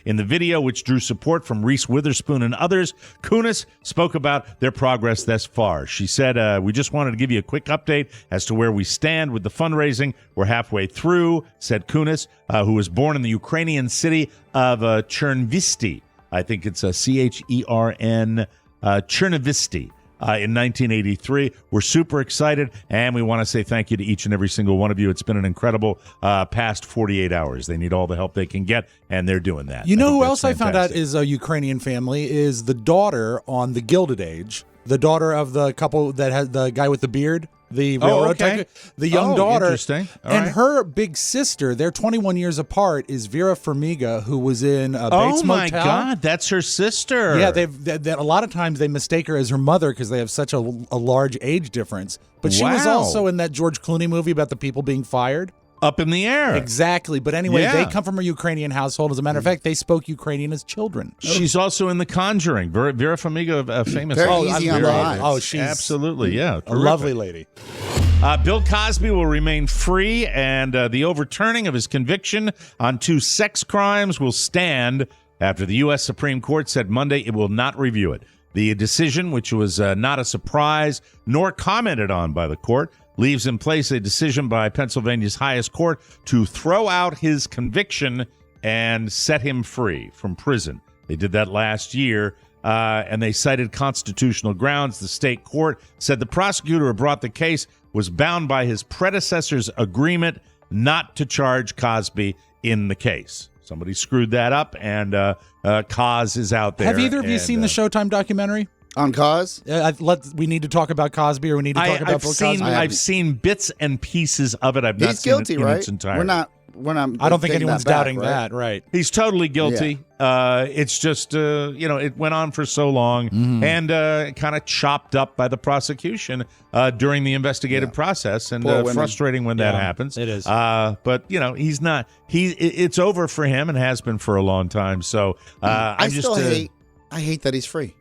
In the video, which drew support from Reese Witherspoon and others, Kunis spoke about their progress thus far. She said, we just wanted to give you a quick update as to where we stand with the fundraising. We're halfway through, said Kunis, who was born in the Ukrainian city of Chernivtsi. I think it's a Chern, Chernivtsi, in 1983. We're super excited, and we want to say thank you to each and every single one of you. It's been an incredible past 48 hours. They need all the help they can get, and they're doing that. You know who else I found out is a Ukrainian family is the daughter on The Gilded Age. the daughter of the couple that had the guy with the beard, the railroad tycoon, the young daughter. Interesting. All and right. her big sister, they're 21 years apart, is Vera Farmiga, who was in Bates Motel. Oh, my God. That's her sister. Yeah, a lot of times they mistake her as her mother because they have such a large age difference. But she was Wow. also in that George Clooney movie about the people being fired. Up in the air. Exactly. But anyway, Yeah. they come from a Ukrainian household. As a matter of fact, they spoke Ukrainian as children. She's also in The Conjuring. Vera Farmiga, a famous. Very I'm easy on very- the eyes. Oh, she's absolutely, yeah, a terrific. lovely lady. Bill Cosby will remain free, and the overturning of his conviction on 2 sex crimes will stand after the U.S. Supreme Court said Monday it will not review it. The decision, which was not a surprise nor commented on by the court, leaves in place a decision by Pennsylvania's highest court to throw out his conviction and set him free from prison. They did that last year, and they cited constitutional grounds. The state court said the prosecutor who brought the case was bound by his predecessor's agreement not to charge Cosby in the case. Somebody screwed that up, and Cos is out there. Have either of you and, seen the Showtime documentary? On Cause? We need to talk about Cosby, or we need to talk about Bill Cosby. I've seen bits and pieces of it. I've not He's seen guilty, it in right? its entirety. We're not. I don't think taking anyone's that back, doubting right? that, right? He's totally guilty. It's just, it went on for so long and kind of chopped up by the prosecution during the investigative process, and Poor women. frustrating when that happens. It is. But, he's not. It's over for him and has been for a long time. So I hate that he's free.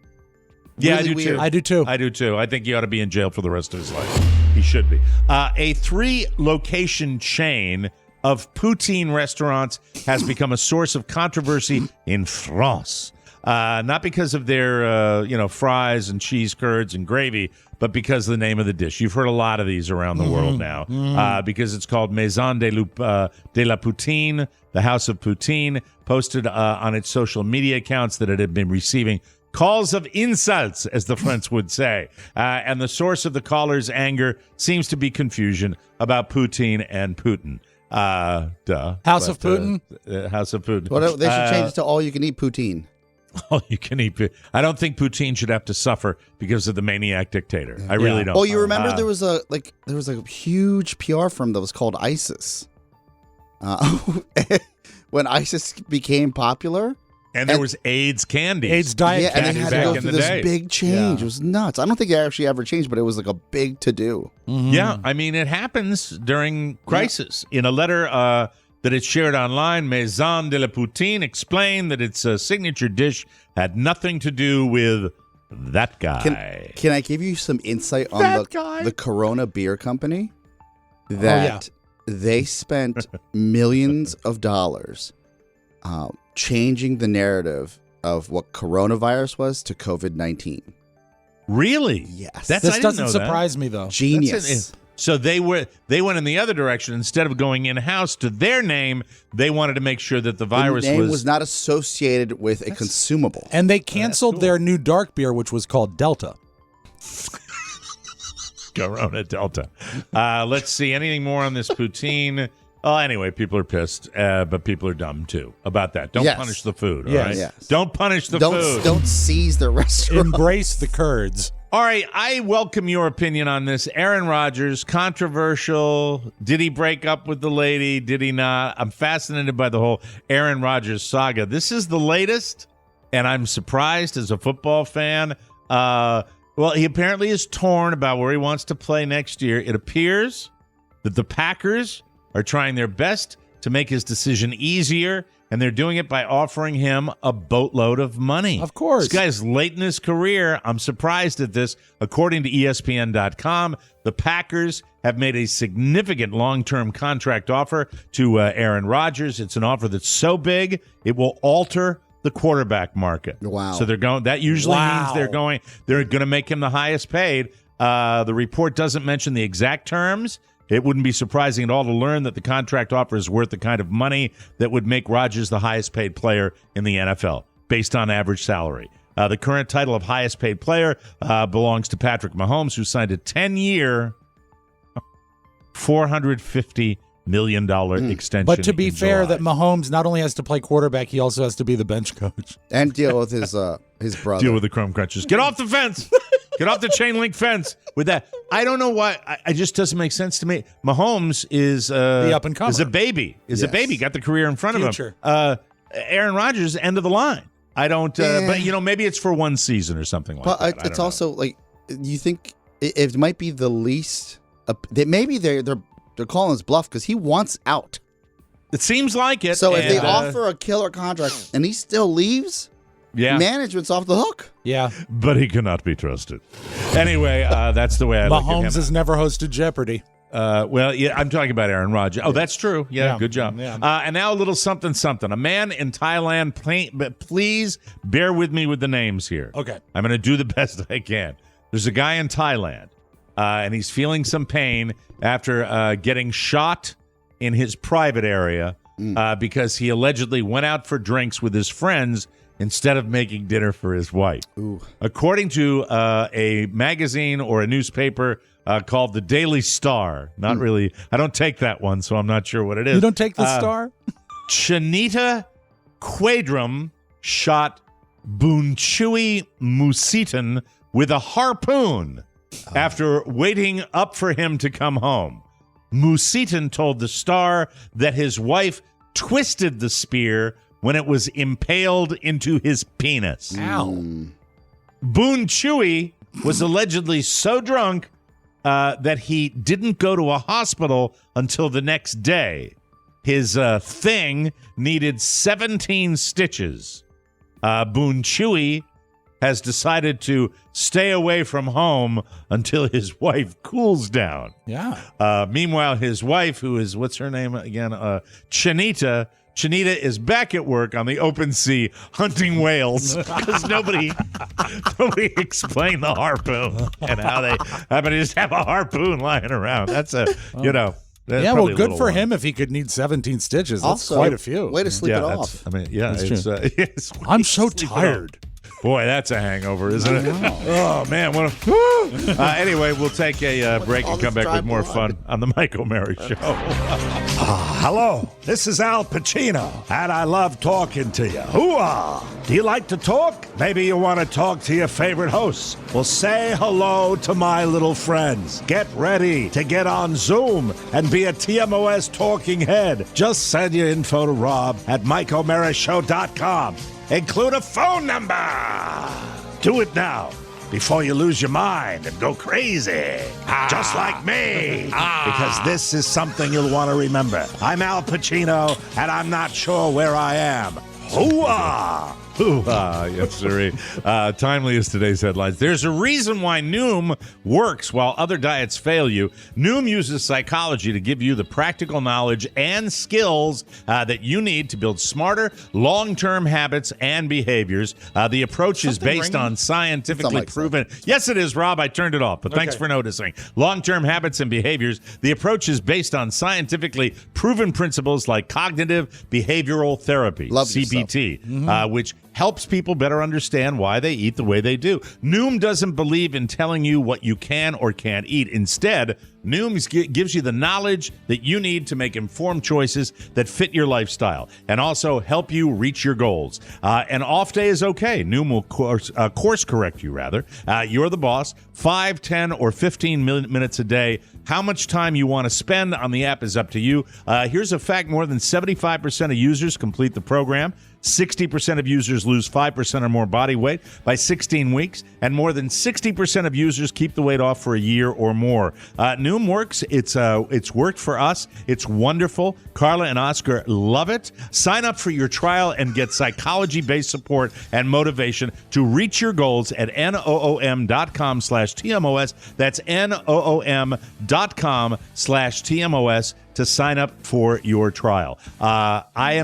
Yeah, Really I do weird. too. I do too. I do too. I think he ought to be in jail for the rest of his life. He should be. A 3-location chain of poutine restaurants has become a source of controversy in France. Not because of their, fries and cheese curds and gravy, but because of the name of the dish. You've heard a lot of these around the world now, because it's called Maison de la Poutine, the House of Poutine, posted on its social media accounts that it had been receiving calls of insults, as the French would say. And the source of the callers' anger seems to be confusion about poutine and Putin. House of Putin? House of Putin. Well, they should change it to all you can eat poutine. All you can eat. I don't think Putin should have to suffer because of the maniac dictator. I really don't. Oh, you remember there was a huge PR firm that was called ISIS. When ISIS became popular. And there was AIDS candy. AIDS diet Yeah, and candy they had back to go in through the this day. big change. It was nuts. I don't think it actually ever changed, but it was like a big to-do. Yeah, I mean, it happens during crisis. In a letter that it shared online, Maison de la Poutine explained that its signature dish had nothing to do with that guy. Can I give you some insight on the Corona Beer Company? That they spent millions of dollars changing the narrative of what coronavirus was to COVID-19. Really? Yes. I This didn't doesn't know that. surprise me, though. Genius. So they went in the other direction. Instead of going in-house to their name, they wanted to make sure that the virus the name was not associated with a consumable. And they canceled their new dark beer, which was called Delta. Corona Delta. Let's see. Anything more on this poutine? Oh, anyway, people are pissed, but people are dumb, too, about that. Don't Yes. punish the food, all Yes. right? Yes. Don't punish the food. Don't seize the restaurant. Embrace the curds. All right, I welcome your opinion on this. Aaron Rodgers, controversial. Did he break up with the lady? Did he not? I'm fascinated by the whole Aaron Rodgers saga. This is the latest, and I'm surprised as a football fan. Well, he apparently is torn about where he wants to play next year. It appears that the Packers are trying their best to make his decision easier, and they're doing it by offering him a boatload of money. Of course. This guy's late in his career. I'm surprised at this. According to ESPN.com, the Packers have made a significant long-term contract offer to Aaron Rodgers. It's an offer that's so big, it will alter the quarterback market. Wow. So they're going. That usually means they're going to make him the highest paid. The report doesn't mention the exact terms. It wouldn't be surprising at all to learn that the contract offer is worth the kind of money that would make Rodgers the highest paid player in the NFL, based on average salary. The current title of highest paid player belongs to Patrick Mahomes, who signed a 10-year, $450 million extension. But to be in fair, July. that Mahomes not only has to play quarterback, he also has to be the bench coach. And deal with his brother. Deal with the crumb crunchers. Get off the fence. Get off the chain link fence with that. I don't know why. It just doesn't make sense to me. Mahomes is the up and comer. Is a baby. Got the career in front of him. Aaron Rodgers, end of the line. I don't. But maybe it's for one season or something like that. But it's also like, you think it might be the least. Maybe they're calling his bluff because he wants out. It seems like it. So if they offer a killer contract and he still leaves, management's off the hook. Yeah. But he cannot be trusted. Anyway, that's the way I look at him. Mahomes has never hosted Jeopardy. I'm talking about Aaron Rodgers. Oh, that's true. Yeah, good job. Yeah. And now a little something. A man in Thailand, please bear with me with the names here. Okay. I'm going to do the best I can. There's a guy in Thailand, and he's feeling some pain after getting shot in his private area because he allegedly went out for drinks with his friends instead of making dinner for his wife. Ooh. According to a magazine or a newspaper called the Daily Star. Not really. I don't take that one, so I'm not sure what it is. You don't take the Star? Chanita Quadrum shot Boonchuy Musitan with a harpoon after waiting up for him to come home. Musitan told the Star that his wife twisted the spear when it was impaled into his penis. Ow. Boonchuy was allegedly so drunk that he didn't go to a hospital until the next day. His thing needed 17 stitches. Boonchuy has decided to stay away from home until his wife cools down. Yeah. Meanwhile, his wife, who is, what's her name again? Chanita is back at work on the open sea hunting whales because nobody explained the harpoon and how they happen to just have a harpoon lying around. That's that's good for him if he could need 17 stitches. That's also quite a few. Way to sleep it off. It's I'm so tired. Boy, that's a hangover, isn't it? Oh, man. Anyway, we'll take a break and come back with more fun on the Mike O'Mara Show. Hello, this is Al Pacino, and I love talking to you. Hoo-ah! Do you like to talk? Maybe you want to talk to your favorite hosts. Well, say hello to my little friends. Get ready to get on Zoom and be a TMOS talking head. Just send your info to Rob at MikeO'MaraShow.com. Include a phone number. Do it now before you lose your mind and go crazy. Just like me. Because this is something you'll want to remember. I'm Al Pacino, and I'm not sure where I am. Hoo-ah! Yes, sir. Timely as today's headlines. There's a reason why Noom works while other diets fail you. Noom uses psychology to give you the practical knowledge and skills that you need to build smarter, long-term habits and behaviors. The approach is based on scientifically proven. Yes, it is, Rob. I turned it off, but thanks for noticing. Long-term habits and behaviors. The approach is based on scientifically proven principles like cognitive behavioral therapy, CBT, which helps people better understand why they eat the way they do. Noom doesn't believe in telling you what you can or can't eat. Instead, Noom gives you the knowledge that you need to make informed choices that fit your lifestyle and also help you reach your goals. An off day is okay. Noom will course correct you, rather. You're the boss. 5, 10, or 15 minutes a day. How much time you want to spend on the app is up to you. Here's a fact. More than 75% of users complete the program. 60% of users lose 5% or more body weight by 16 weeks, and more than 60% of users keep the weight off for a year or more. Noom works. It's worked for us. It's wonderful. Carla and Oscar love it. Sign up for your trial and get psychology-based support and motivation to reach your goals at noom.com/TMOS. That's noom.com/TMOS. to sign up for your trial. I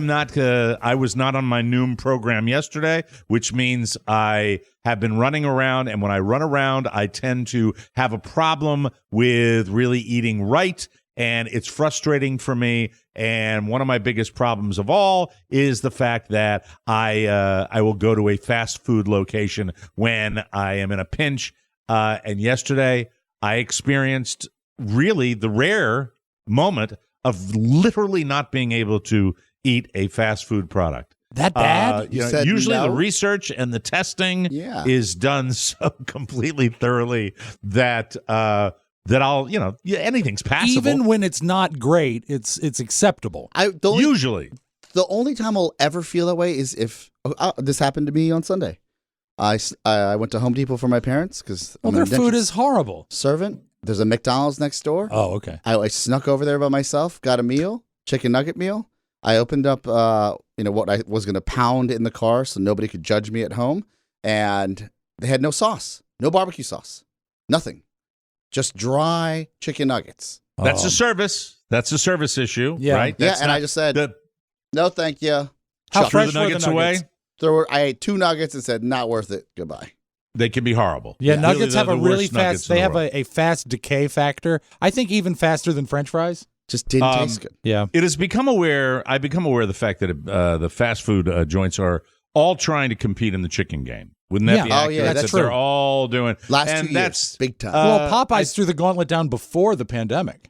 was not on my Noom program yesterday, which means I have been running around, and when I run around, I tend to have a problem with really eating right, and it's frustrating for me. And one of my biggest problems of all is the fact that I will go to a fast food location when I am in a pinch. And yesterday, I experienced really the rare moment of literally not being able to eat a fast food product. That bad? Usually no? the research and the testing is done so completely thoroughly that I'll, anything's passable. Even when it's not great, it's acceptable. Usually. The only time I'll ever feel that way is if this happened to me on Sunday. I went to Home Depot for my parents because their food is horrible. Servant. There's a McDonald's next door. Oh, okay. I snuck over there by myself, got a meal, chicken nugget meal. I opened up, what I was going to pound in the car so nobody could judge me at home. And they had no sauce, no barbecue sauce, nothing. Just dry chicken nuggets. That's a service. That's a service issue, right? Yeah, and I just said, no, thank you. How fresh the nuggets away? I ate 2 nuggets and said, not worth it. Goodbye. They can be horrible. Yeah, nuggets have a really fast. They have a fast decay factor. I think even faster than French fries. Just didn't taste good. Yeah, it has become aware. I've become aware of the fact that the fast food joints are all trying to compete in the chicken game. Wouldn't that be accurate? That's true. They're all doing last 2 years, big time. Well, Popeyes threw the gauntlet down before the pandemic.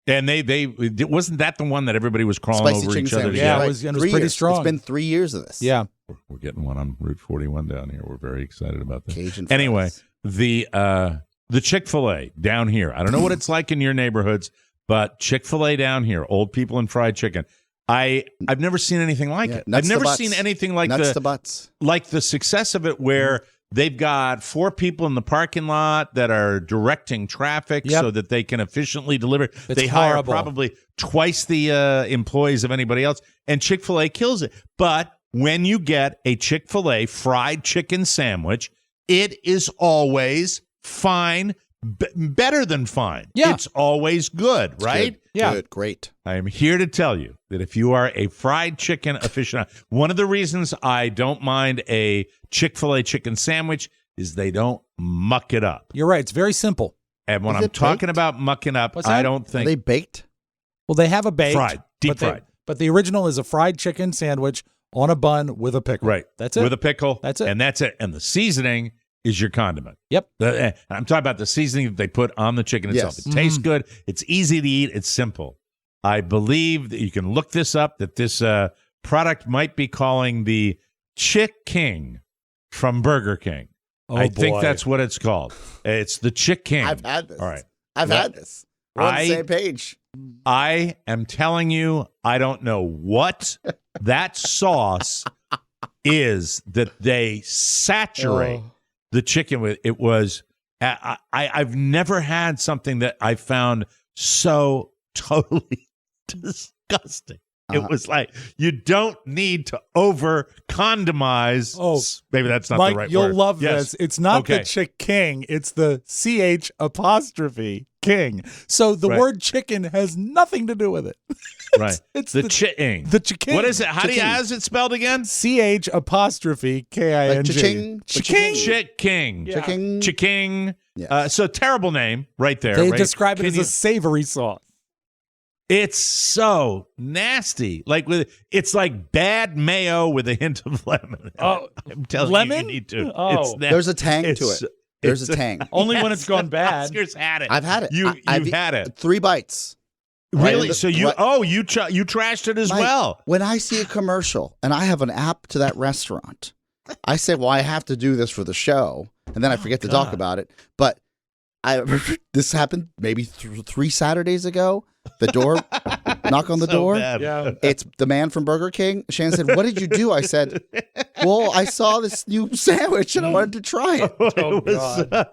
And they wasn't that the one that everybody was crawling Spicy over each other? Yeah, it was pretty strong. It's been 3 years of this. Yeah, we're getting one on Route 41 down here. We're very excited about that. Cajun anyway, fries. the Chick-fil-A down here. I don't know what it's like in your neighborhoods, but Chick-fil-A down here, old people and fried chicken. I've never seen anything like it. I've never seen anything like the success of it where they've got 4 people in the parking lot that are directing traffic so that they can efficiently deliver. They hire probably twice the employees of anybody else, and Chick-fil-A kills it. But when you get a Chick-fil-A fried chicken sandwich, it is always fine, better than fine. Yeah. It's always good, right? Good. Yeah. Good, great. I am here to tell you that if you are a fried chicken aficionado, one of the reasons I don't mind a Chick-fil-A chicken sandwich is they don't muck it up. You're right. It's very simple. And when I'm talking about mucking up, I don't think... Are they baked? Well, they have a baked. Fried. Deep fried. But the original is a fried chicken sandwich on a bun with a pickle. Right. That's it. With a pickle. That's it. And that's it. And the seasoning is your condiment. Yep. I'm talking about the seasoning that they put on the chicken itself. Yes. It tastes good. It's easy to eat. It's simple. I believe that you can look this up, that this product might be calling the Chick King from Burger King. I think that's what it's called. It's the Chick King. I've had this. All right. I've had this. We're on the same page. I am telling you, I don't know what that sauce is that they saturate the chicken with. It was, I've never had something that I found so totally disgusting. It was like, you don't need to over-condomize. Oh, maybe that's not Mike, the right you'll word. love Yes. this. It's not the Chick King. It's the CH' King. So the word chicken has nothing to do with it. Right. It's the Chick-ing. The Chick-ing. What is it? How's it spelled again? CH' King. Like cha-ching. Chick-king. Yeah. Chick-king. Yes. So terrible name right there. They right? describe it as a savory sauce. It's so nasty. It's like bad mayo with a hint of lemon. Oh, I'm telling lemon? you need to. Oh. There's a tang to it. There's a tang. Only when it's gone bad. Oscar's had it. I've had it. You've had it. 3 bites. Really? So you trashed it as Mike, well. When I see a commercial and I have an app to that restaurant, I say, well, I have to do this for the show. And then I forget to talk about it. But this happened maybe 3 Saturdays ago. The door, knock on the door. Bad. Yeah. It's the man from Burger King. Shannon said, what did you do? I said, well, I saw this new sandwich and I wanted to try it.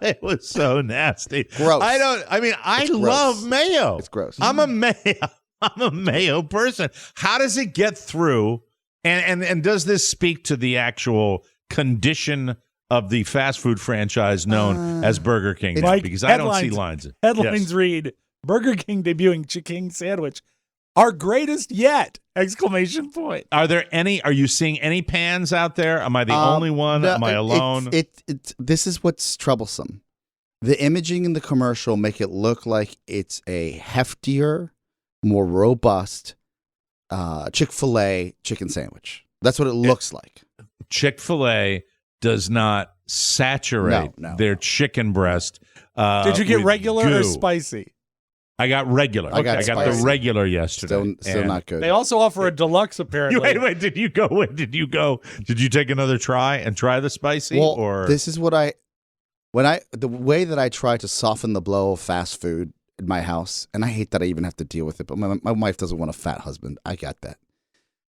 It was so nasty. Gross. I love mayo. It's gross. I'm a mayo person. How does it get through? And does this speak to the actual condition of the fast food franchise known as Burger King? Mike, Because I don't see lines. Headlines read, Burger King debuting Chick-king sandwich. Our greatest yet! ! Are you seeing any pans out there? Am I the only one? No, Am I alone? This is what's troublesome. The imaging in the commercial make it look like it's a heftier, more robust Chick-fil-A chicken sandwich. That's what it looks like. Chick-fil-A does not saturate their chicken breast. Did you get with regular goo. or spicy? I got regular. I got the regular yesterday. Still not good. They also offer a deluxe, apparently. Wait, did you go? Did you take another try and try the spicy? Well, or this is what the way that I try to soften the blow of fast food in my house, and I hate that I even have to deal with it, but my wife doesn't want a fat husband. I got that.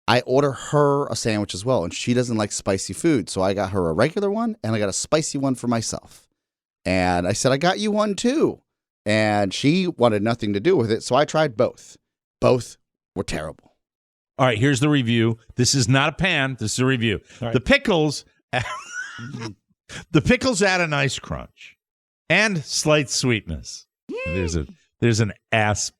I order her a sandwich as well, and she doesn't like spicy food, so I got her a regular one, and I got a spicy one for myself. And I said, I got you one too. And she wanted nothing to do with it, so I tried both. Both were terrible. All right, here's the review. This is not a pan. This is a review. Right. The pickles add a nice crunch and slight sweetness. There's an ass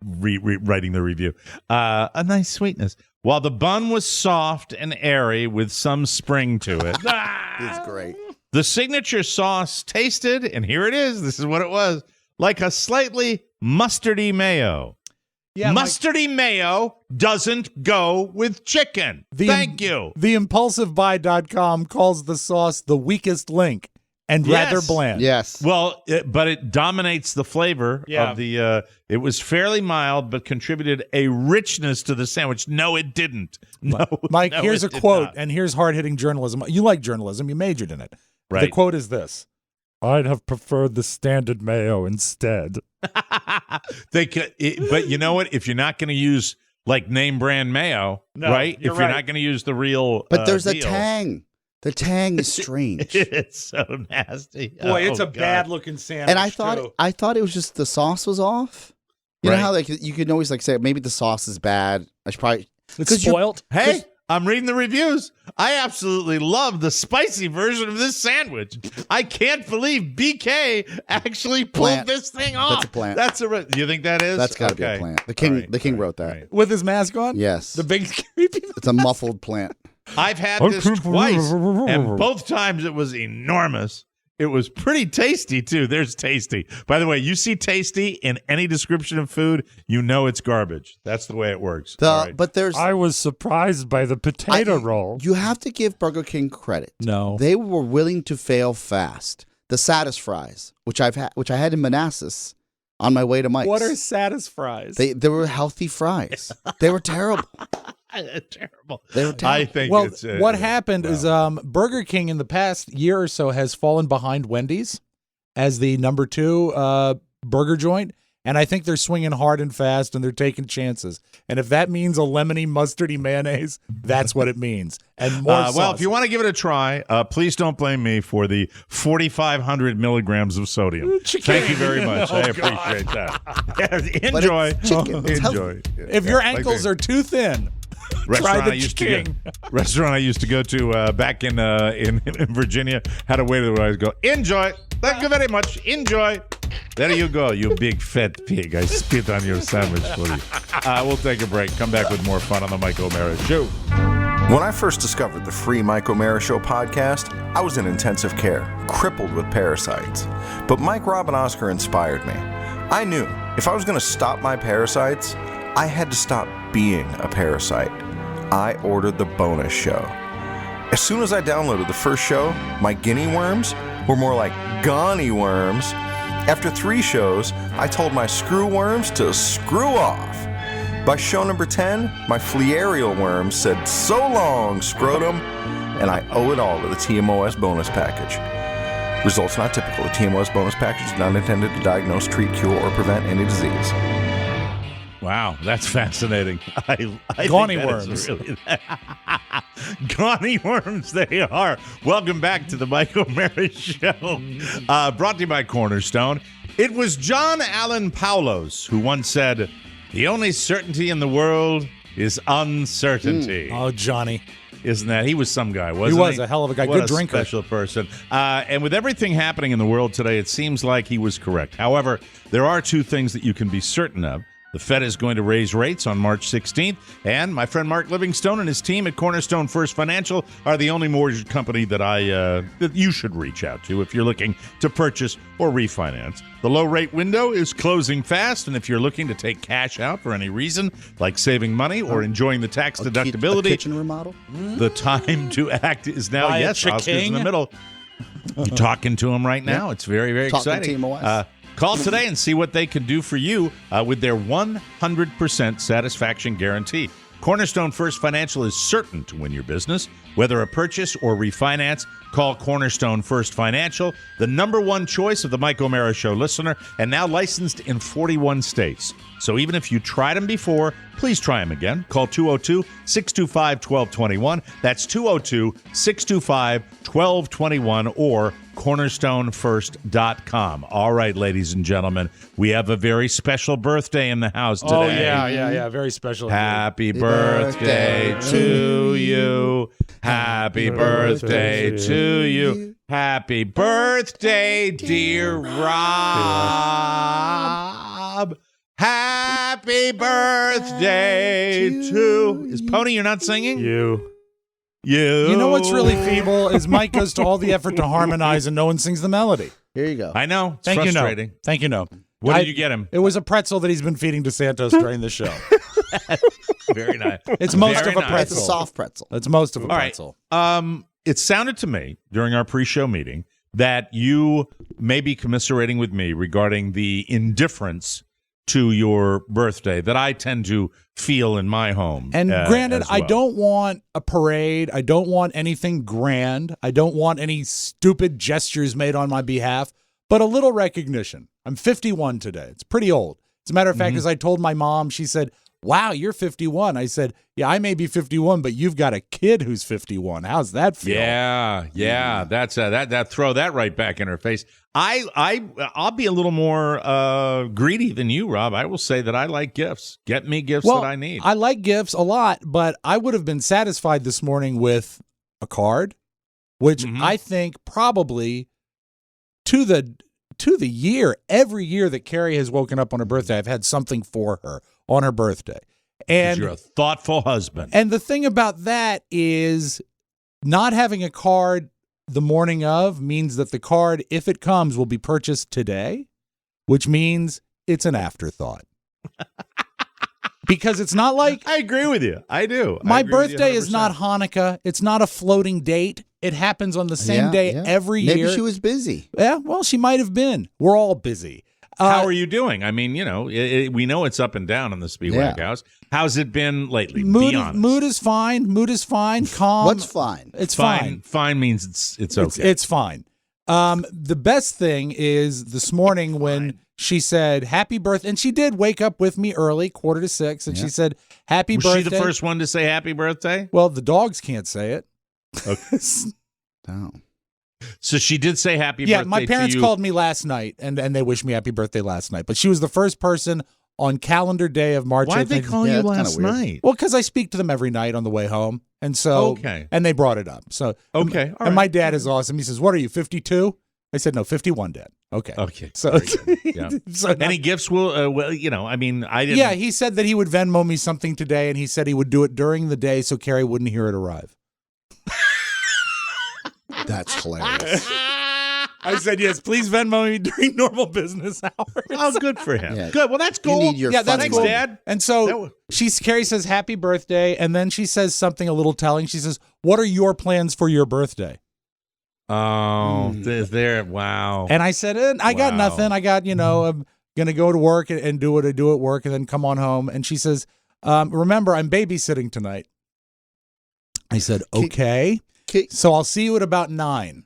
writing the review. A nice sweetness. While the bun was soft and airy with some spring to it. It's great. The signature sauce tasted, and here it is. This is what it was. Like a slightly mustardy mayo. Yeah, mustardy mayo doesn't go with chicken. Thank you. The impulsivebuy.com calls the sauce the weakest link and rather bland. Yes. Well, but it dominates the flavor of the it was fairly mild but contributed a richness to the sandwich. No, it didn't. No. Mike, no, here's a did quote, not. and here's hard-hitting journalism. You like journalism. You majored in it. Right. The quote is this. I'd have preferred the standard mayo instead. But you know what? If you're not going to use like name brand mayo, right? If you're not going to use the real, but there's a deal, tang. The tang is strange. It's so nasty. Boy, it's a bad looking sandwich. And I thought it was just the sauce was off. You know how like you can always like say maybe the sauce is bad. I should probably it's spoiled. Hey, I'm reading the reviews. I absolutely love the spicy version of this sandwich. I can't believe BK actually pulled this thing off. That's a plant. Do you think that is? That's got to be a plant. The king wrote that. Right. With his mask on? Yes. The big creepy. It's a muffled plant. I've had this twice, and both times it was enormous. It was pretty tasty, too. There's tasty. By the way, you see tasty in any description of food, you know it's garbage. That's the way it works. But I was surprised by the potato roll. You have to give Burger King credit. No. They were willing to fail fast. The Satis fries, which I had in Manassas on my way to Mike's. What are Satis fries? They were healthy fries. They were terrible. Terrible. They were terrible. I think what happened is Burger King in the past year or so has fallen behind Wendy's as the number 2 burger joint, and I think they're swinging hard and fast and they're taking chances. And if that means a lemony mustardy mayonnaise, that's what it means. And more sauce. Well, if you want to give it a try, please don't blame me for the 4,500 milligrams of sodium. Thank you very much. I appreciate that. Enjoy. But it's chicken. It's Enjoy. if your ankles are too thin, Restaurant try the restaurant I used to go to back in Virginia had a waiter where I would go, enjoy. Thank you very much. Enjoy. There you go, you big fat pig. I spit on your sandwich for you. We'll take a break. Come back with more fun on the Mike O'Mara Show. When I first discovered the free Mike O'Mara Show podcast, I was in intensive care, crippled with parasites. But Mike, Robb, and Oscar inspired me. I knew if I was going to stop my parasites, I had to stop being a parasite. I ordered the bonus show. As soon as I downloaded the first show, my guinea worms were more like gonny worms. After 3 shows, I told my screw worms to screw off. By show number 10, my flearial worms said, so long, scrotum, and I owe it all to the TMOS bonus package. Results not typical. The TMOS bonus package is not intended to diagnose, treat, cure, or prevent any disease. Wow, that's fascinating. I Gawny think worms. Really Gawny worms, they are. Welcome back to the Mike O'Mara Show. Brought to you by Cornerstone. It was John Allen Paulos who once said, the only certainty in the world is uncertainty. Oh, Johnny. Isn't that? He was some guy, wasn't he? He was a hell of a guy. What Good a drinker. Special person. And with everything happening in the world today, it seems like he was correct. However, there are 2 things that you can be certain of. The Fed is going to raise rates on March 16th, and my friend Mark Livingstone and his team at Cornerstone First Financial are the only mortgage company that that you should reach out to if you're looking to purchase or refinance. The low rate window is closing fast, and if you're looking to take cash out for any reason, like saving money or enjoying the tax deductibility, a kitchen remodel, the time to act is now. Buy yes, Oscar's in the middle. You're talking to him right now. It's very, very Talking exciting. to TMOS. Call today and see what they can do for you with their 100% satisfaction guarantee. Cornerstone First Financial is certain to win your business. Whether a purchase or refinance, call Cornerstone First Financial, the number one choice of the Mike O'Mara Show listener, and now licensed in 41 states. So even if you tried them before, please try them again. Call 202-625-1221. That's 202-625-1221 or cornerstonefirst.com. All right, ladies and gentlemen, we have a very special birthday in the house today. Oh, yeah. Very special. Happy birthday to you. Happy birthday to you. Happy birthday, dear Rob. Happy birthday to... Is Pony, you're not singing? You know what's really feeble is Mike goes to all the effort to harmonize and no one sings the melody. Here you go. I know. It's Thank frustrating. you, no. Thank you, no. What did you get him? It was a pretzel that he's been feeding to Santos during the show. Very nice. It's most Very of a nice. pretzel. It's a soft pretzel. It's most of a All pretzel. right. It sounded to me during our pre-show meeting that you may be commiserating with me regarding the indifference to your birthday that I tend to feel in my home. And granted, as well. I don't want a parade. I don't want anything grand. I don't want any stupid gestures made on my behalf, but a little recognition. I'm 51 today. It's pretty old. As a matter of fact, as I told my mom, she said, "Wow, you're 51." I said, "Yeah, I may be 51, but you've got a kid who's 51. How's that feel?" Yeah. That's that. Throw that right back in her face. I'll be a little more greedy than you, Rob. I will say that I like gifts. Get me gifts that I need. I like gifts a lot, but I would have been satisfied this morning with a card, which I think probably to the year, every year that Carrie has woken up on her birthday, I've had something for her on her birthday. And you're a thoughtful husband. And the thing about that is not having a card the morning of means that the card, if it comes, will be purchased today, which means it's an afterthought. Because it's not like... I agree with you. I do. My birthday is not Hanukkah. It's not a floating date. It happens on the same day every year. Maybe she was busy. Yeah, well, she might have been. We're all busy. How are you doing? I mean, we know it's up and down in the Speedwag house. How's it been lately? Be honest. Mood is fine. Calm. What's fine? It's fine. Fine means it's okay. It's fine. The best thing is this morning when she said happy birthday, and she did wake up with me early, 5:45, and she said happy birthday. Was she the first one to say happy birthday? Well, the dogs can't say it. Okay. Oh. So she did say happy birthday. Yeah, my parents to you. called me last night, and they wished me happy birthday last night. But she was the first person on calendar day of March. Why'd they call you last night? Well, because I speak to them every night on the way home, and so and they brought it up. So and my dad is awesome. He says, "What are you, 52?" I said, "No, 51, Dad." Okay. So, any gifts will? I mean, I didn't. Yeah, he said that he would Venmo me something today, and he said he would do it during the day so Carrie wouldn't hear it arrive. That's hilarious. I said, yes, please Venmo me during normal business hours. Oh, good for him. Yeah. Good. Well, that's cool. You need your that's Thanks, cool. Dad. And so Carrie says, happy birthday. And then she says something a little telling. She says, what are your plans for your birthday? Oh, there. Wow. And I said, I got nothing. I got, I'm going to go to work and do what I do at work and then come on home. And she says, remember, I'm babysitting tonight. I said, okay. So I'll see you at about 9.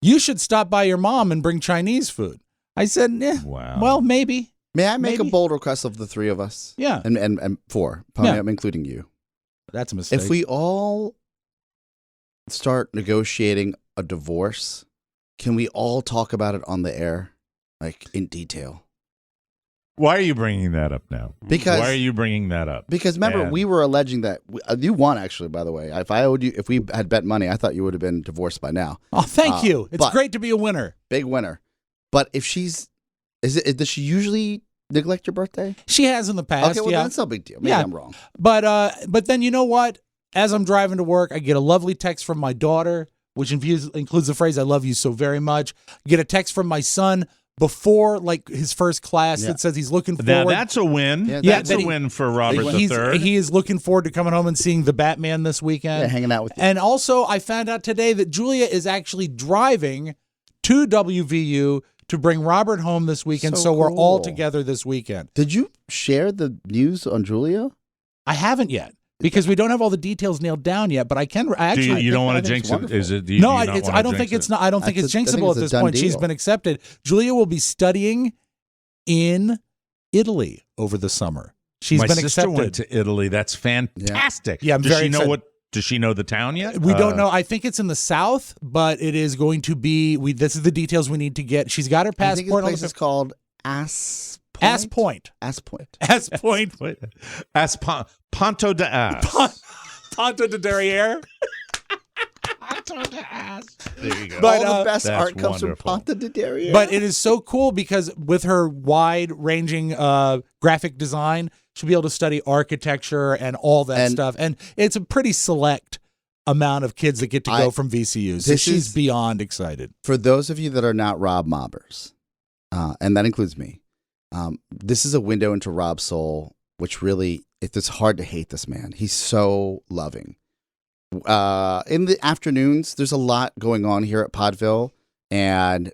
You should stop by your mom and bring Chinese food. I said, wow. Well, maybe. May I make a bold request of the three of us? Yeah. And 4. Pony, I'm including you. That's a mistake. If we all start negotiating a divorce, can we all talk about it on the air, like in detail? Why are you bringing that up now? Because why are you bringing that up? Because remember, we were alleging that you won. Actually, by the way, if we had bet money, I thought you would have been divorced by now. Oh, thank you. It's great to be a winner. Big winner. But if does she usually neglect your birthday? She has in the past. Okay, well, that's no big deal. Maybe I'm wrong. But then you know what? As I'm driving to work, I get a lovely text from my daughter, which includes the phrase "I love you so very much." I get a text from my son before his first class that says he's looking forward. Now that's a win. Yeah, that's a win for Robert III. He is looking forward to coming home and seeing the Batman this weekend. Yeah, hanging out with you. And also, I found out today that Julia is actually driving to WVU to bring Robert home this weekend, so we're all together this weekend. Did you share the news on Julia? I haven't yet. Because we don't have all the details nailed down yet, but I can actually. You don't want to jinx it? Is it? No, I don't think it's not. I don't think it's jinxable at this point. She's been accepted. Julia will be studying in Italy over the summer. She's been accepted. My sister went to Italy. That's fantastic. Yeah, I'm very excited. Does she know the town yet? We don't know. I think it's in the south, but it is going to be. This is the details we need to get. She's got her passport. I think the place is called Point. Ponto de As. Ponto de Derriere. Ponto de As. There you go. But, all the best art comes from Ponto de Derriere. But it is so cool because with her wide-ranging graphic design, she'll be able to study architecture and all that stuff. And it's a pretty select amount of kids that get to go from VCU. So she's beyond excited. For those of you that are not Robb mobbers, and that includes me, this is a window into Robb's soul, which really, it's hard to hate this man. He's so loving. In the afternoons, there's a lot going on here at Podville, and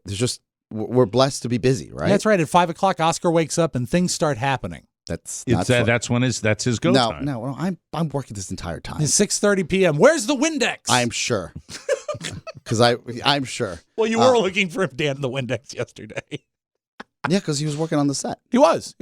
we're blessed to be busy, right? That's right. At 5 o'clock, Oscar wakes up and things start happening. That's his go time. No, I'm working this entire time. It's 6:30 p.m. Where's the Windex? I'm sure. Because I'm sure. Well, you were looking for him, Dan, the Windex yesterday. Yeah, because he was working on the set. He was.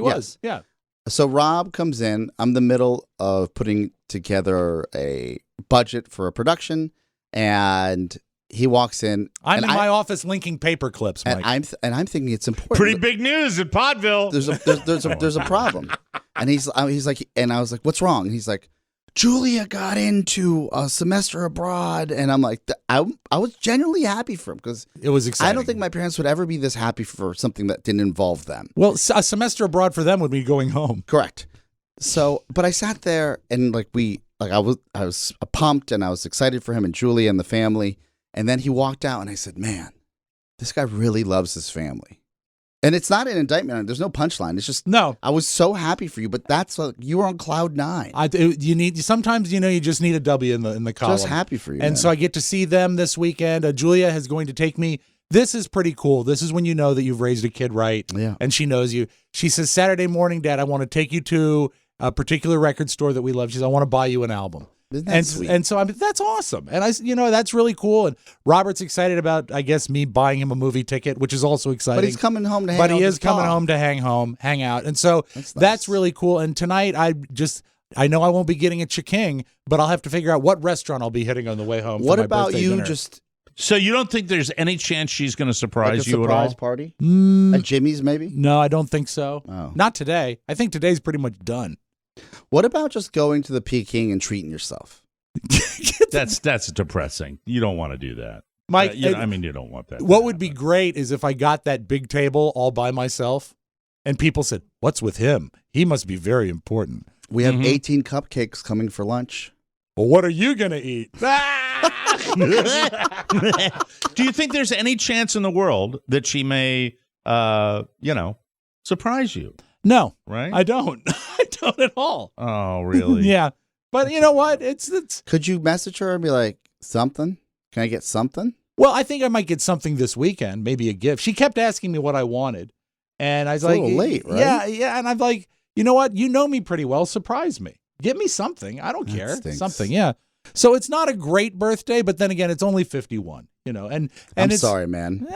Yeah. So Robb comes in. I'm in the middle of putting together a budget for a production, and he walks in. I'm in my office linking paper clips, Mike. And I'm thinking it's important. Pretty big news at Podville. There's a problem. And he's like, and I was like, what's wrong? And he's like, Julia got into a semester abroad, and I'm like, I was genuinely happy for him because it was exciting. I don't think my parents would ever be this happy for something that didn't involve them. Well, a semester abroad for them would be going home. Correct. So, but I sat there and I was pumped and I was excited for him and Julia and the family, and then he walked out and I said, "Man, this guy really loves his family." And it's not an indictment on it. There's no punchline. It's just, no. I was so happy for you, but you were on cloud nine. Sometimes you just need a W in the column. Just happy for you. And man. So I get to see them this weekend. Julia is going to take me. This is pretty cool. This is when you know that you've raised a kid right. Yeah. And she knows you. She says, Saturday morning, Dad, I want to take you to a particular record store that we love. She says, I want to buy you an album. Isn't that sweet? And so that's awesome. And that's really cool. And Robert's excited about, I guess, me buying him a movie ticket, which is also exciting. But he's coming home to hang out. But he is coming home to hang out. And so that's really cool. And tonight I know I won't be getting a Chiking, but I'll have to figure out what restaurant I'll be hitting on the way home. What for my about birthday you dinner. So you don't think there's any chance she's going to surprise you at all? Surprise party? At Jimmy's, maybe? No, I don't think so. Oh. Not today. I think today's pretty much done. What about just going to the Peking and treating yourself? That's depressing. You don't want to do that, Mike. You don't want that. What would be great is if I got that big table all by myself, and people said, "What's with him? He must be very important." We have 18 cupcakes coming for lunch. Well, what are you gonna eat? Do you think there's any chance in the world that she may, surprise you? No, right? I don't. I don't at all. Oh, really? Yeah. But you know what? It's. Could you message her and be like, something? Can I get something? Well, I think I might get something this weekend, maybe a gift. She kept asking me what I wanted, and I was like, a little late, right? Yeah. And I'm like, you know what? You know me pretty well. Surprise me. Get me something. I don't care. Stinks. Something, yeah. So it's not a great birthday, but then again, it's only 51. And I'm sorry, man.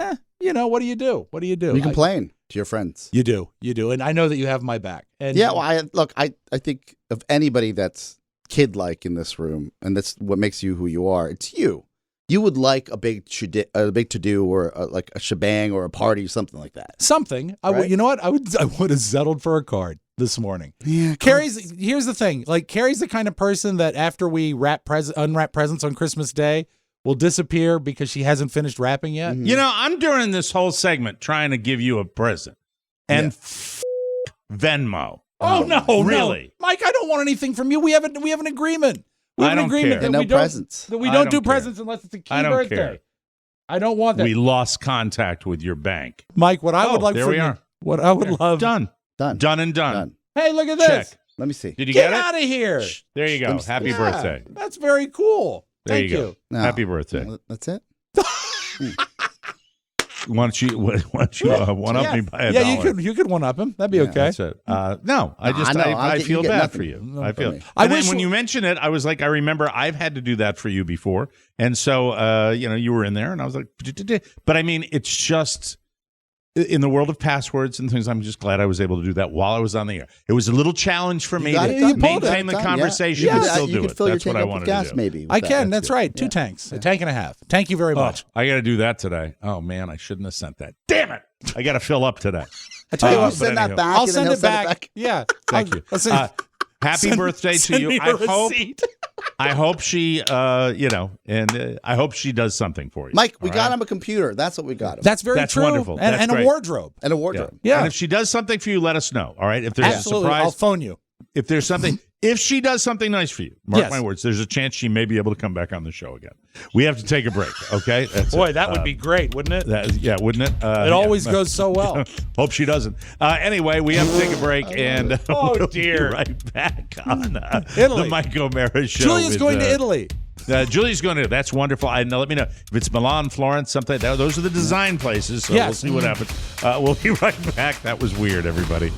What do you do? What do you do? You complain to your friends. You do, and I know that you have my back. And yeah, well, I think of anybody that's kid-like in this room, and that's what makes you who you are. It's you. You would like a big to-do or like a shebang or a party or something like that. Something. Right? You know what? I would have settled for a card this morning. Yeah. Here's the thing. Like, Carrie's the kind of person that after we unwrap presents on Christmas Day will disappear because she hasn't finished wrapping yet. Mm-hmm. I'm during this whole segment trying to give you a present. And Venmo. Oh, no, really? No. Mike, I don't want anything from you. We have an agreement. We have an agreement that presents. That we don't do presents unless it's a key birthday. Care. I don't want that. We lost contact with your bank. Mike, what I would like there we are. What I would love. Done and done. Hey, look at this. Check. Let me see. Did you get it? Get out of here. There you go. Happy birthday. That's very cool. There Thank you go. No. Happy birthday. That's it? one up me by $1? Yeah, you could one up him. That'd be okay. That's it. No, I feel bad for you. I feel. And then when you mention it, I was like, I remember I've had to do that for you before, and so you were in there, and I was like, but I mean, it's just. In the world of passwords and things, I'm just glad I was able to do that while I was on the air. It was a little challenge for me to maintain the conversation and still do it. That's what I wanted to do. Maybe I can. That's right. 2 tanks. A tank and a half. Thank you very much. I got to do that today. Oh, man, I shouldn't have sent that. Damn it. I got to fill up today. I tell you what, send that back. I'll send it back. Yeah. Thank you. Happy birthday to you. I hope she, and I hope she does something for you. Mike, we got him a computer. That's what we got him. That's true. Wonderful. And a wardrobe. And a wardrobe. Yeah. And if she does something for you, let us know. All right. If there's Absolutely. a surprise, I'll phone you. If there's something, if she does something nice for you, mark my words, there's a chance she may be able to come back on the show again. We have to take a break, okay? That would be great, wouldn't it? Wouldn't it? It always goes so well. Hope she doesn't. Anyway, we have to take a break, and we'll be right back on the Mike O'Mara Show. Julia's going to Italy. Julie's going to. That's wonderful. Let me know if it's Milan, Florence, something. Those are the design places. So we'll see what happens. We'll be right back. That was weird, everybody.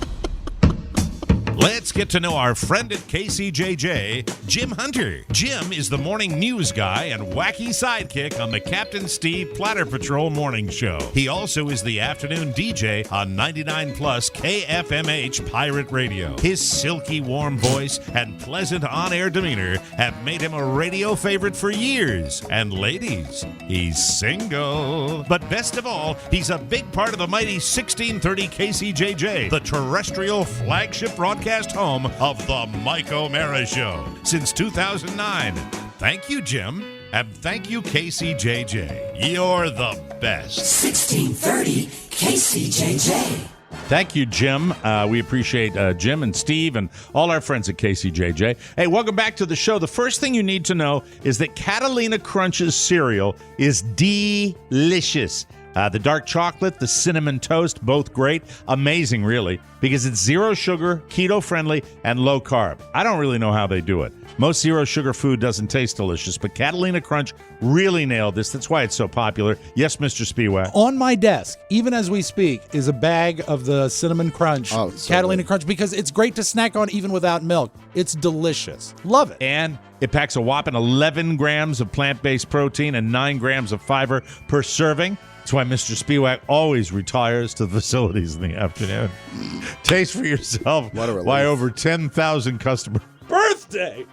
Let's get to know our friend at KCJJ, Jim Hunter. Jim is the morning news guy and wacky sidekick on the Captain Steve Platter Patrol morning show. He also is the afternoon DJ on 99 Plus KFMH Pirate Radio. His silky warm voice and pleasant on-air demeanor have made him a radio favorite for years. And ladies, he's single. But best of all, he's a big part of the mighty 1630 KCJJ, the terrestrial flagship broadcast home of the Mike O'Mara Show since 2009. Thank you, Jim, and thank you, KCJJ. You're the best. 1630 KCJJ. Thank you, Jim. We appreciate Jim and Steve and all our friends at KCJJ. Hey, welcome back to the show. The first thing you need to know is that Catalina Crunch's cereal is delicious. The dark chocolate, the cinnamon toast, both great. Amazing, really, because it's zero sugar, keto-friendly, and low carb. I don't really know how they do it. Most zero sugar food doesn't taste delicious, but Catalina Crunch really nailed this. That's why it's so popular. Yes, Mr. Spiewak. On my desk, even as we speak, is a bag of the Cinnamon Crunch, Catalina Crunch, because it's great to snack on even without milk. It's delicious. Love it. And it packs a whopping 11 grams of plant-based protein and 9 grams of fiber per serving. That's why Mr. Spiewak always retires to the facilities in the afternoon. Taste for yourself why over 10,000 customers. Birthday!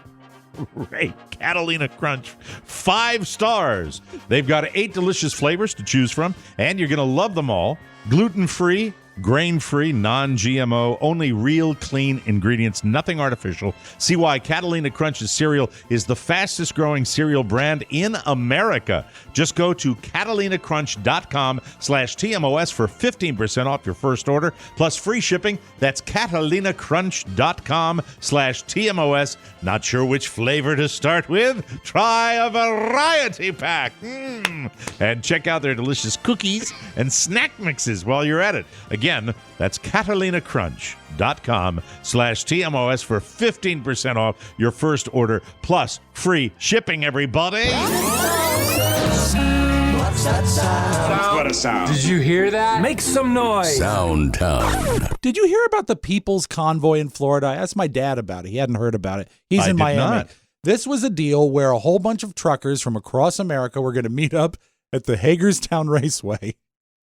Great. Catalina Crunch, 5 stars. They've got 8 delicious flavors to choose from, and you're going to love them all. Gluten-free, grain-free, non-GMO, only real clean ingredients, nothing artificial. See why Catalina Crunch's cereal is the fastest-growing cereal brand in America. Just go to CatalinaCrunch.com/TMOS for 15% off your first order, plus free shipping. That's CatalinaCrunch.com/TMOS. Not sure which flavor to start with? Try a variety pack. And check out their delicious cookies and snack mixes while you're at it. Again, that's CatalinaCrunch.com/TMOS for 15% off your first order, plus free shipping, everybody. What a sound. Did you hear that? Make some noise. Soundtown. Did you hear about the People's Convoy in Florida? I asked my dad about it. He hadn't heard about it. He's in Miami. Not. This was a deal where a whole bunch of truckers from across America were going to meet up at the Hagerstown Raceway,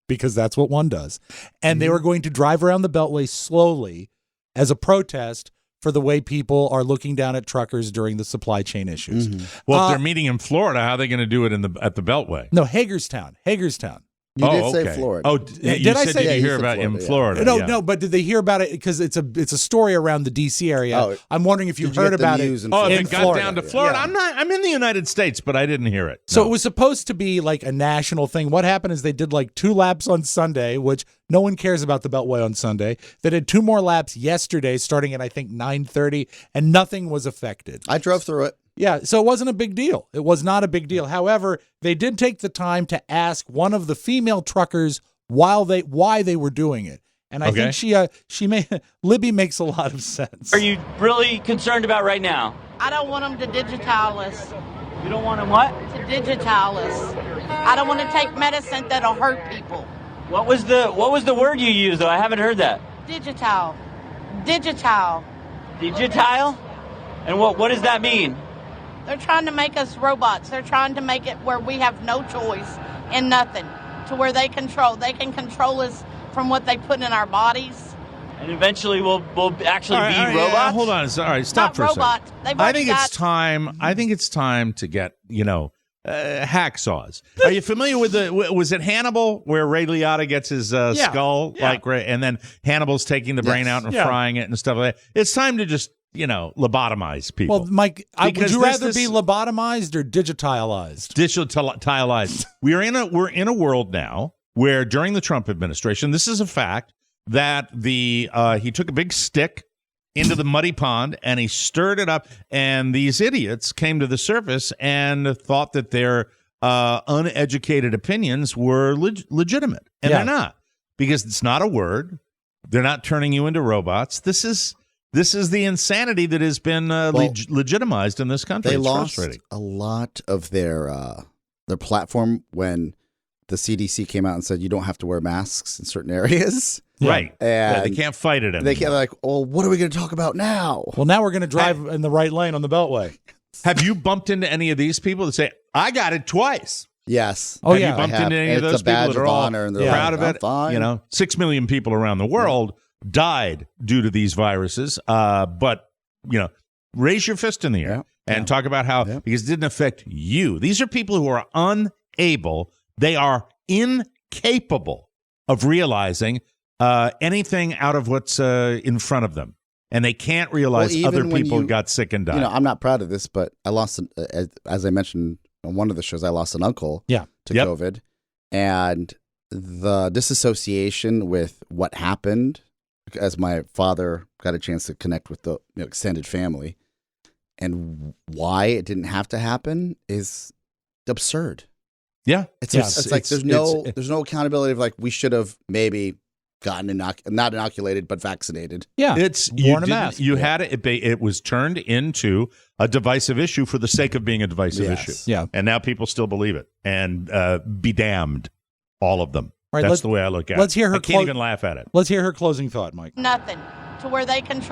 because that's what one does. And they were going to drive around the Beltway slowly as a protest for the way people are looking down at truckers during the supply chain issues. Well, if they're meeting in Florida, how are they going to do it at the Beltway? No, Hagerstown. You did say Florida. Oh, did I say you hear about Florida, in Florida? No, no, but did they hear about it? Because it's a story around the D.C. area. Oh, I'm wondering if you heard about it. If it got down to Florida. Yeah. I'm in the United States, but I didn't hear it. So it was supposed to be like a national thing. What happened is they did like 2 laps on Sunday, which no one cares about the Beltway on Sunday. They did 2 more laps yesterday, starting at I think 9:30, and nothing was affected. I drove through it. Yeah, so it wasn't a big deal. It was not a big deal. However, they did take the time to ask one of the female truckers why they were doing it. And I think Libby makes a lot of sense. Are you really concerned about right now? I don't want them to digitize us. You don't want them what? To digitize us. I don't want to take medicine that'll hurt people. What was the word you used, though? I haven't heard that. Digital. Digitile? And what does that mean? They're trying to make us robots. They're trying to make it where we have no choice and nothing, to where they can control us from what they put in our bodies. And eventually we'll actually be robots? Yeah, hold on. All right, stop Not for robots. a second. I think it's time to get, hacksaws. Are you familiar with was it Hannibal where Ray Liotta gets his skull and then Hannibal's taking the brain out and frying it and stuff like that? It's time to just, lobotomize people. Well, Mike, would you rather be lobotomized or digitalized? Digitalized. We're in a world now where during the Trump administration, this is a fact, that he took a big stick into the muddy pond and he stirred it up, and these idiots came to the surface and thought that their uneducated opinions were legitimate, and they're not, because it's not a word. They're not turning you into robots. This is the insanity that has been legitimized in this country. They it's lost frustrating. a lot of their platform when the CDC came out and said you don't have to wear masks in certain areas. Right. And they can't fight it anymore. They can't what are we going to talk about now? Well, now we're going to drive in the right lane on the Beltway. Have you bumped into any of these people that say, I got it twice? Yes. Have you bumped into any of those people that are all honor, and proud of I'm it? fine. 6 million people around the world died due to these viruses. But, raise your fist in the air and talk about how, because it didn't affect you. These are people who are unable, they are incapable of realizing anything out of what's in front of them. And they can't realize other people got sick and died. I'm not proud of this, but I lost, as I mentioned on one of the shows, I lost an uncle to COVID. And the disassociation with what happened, as my father got a chance to connect with the extended family, and why it didn't have to happen is absurd. Yeah. It's like there's no accountability of we should have maybe gotten not inoculated but vaccinated. Yeah, worn a mask. You had it. It was turned into a divisive issue for the sake of being a divisive issue. Yeah, and now people still believe it. And be damned, all of them. Right, that's the way I look at it. Let's hear her. I can't even laugh at it. Let's hear her closing thought, Mike. Nothing, to where they can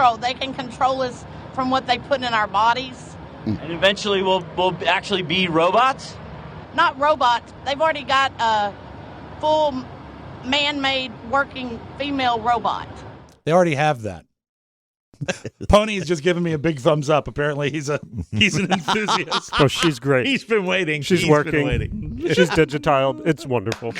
control us from what they put in our bodies. And eventually we'll actually be robots? Not robots. They've already got a full man-made working female robot. They already have that. Pony is just giving me a big thumbs up. Apparently, he's an enthusiast. Oh, she's great. He's been waiting. She's working. Been waiting. She's digitiled. It's wonderful.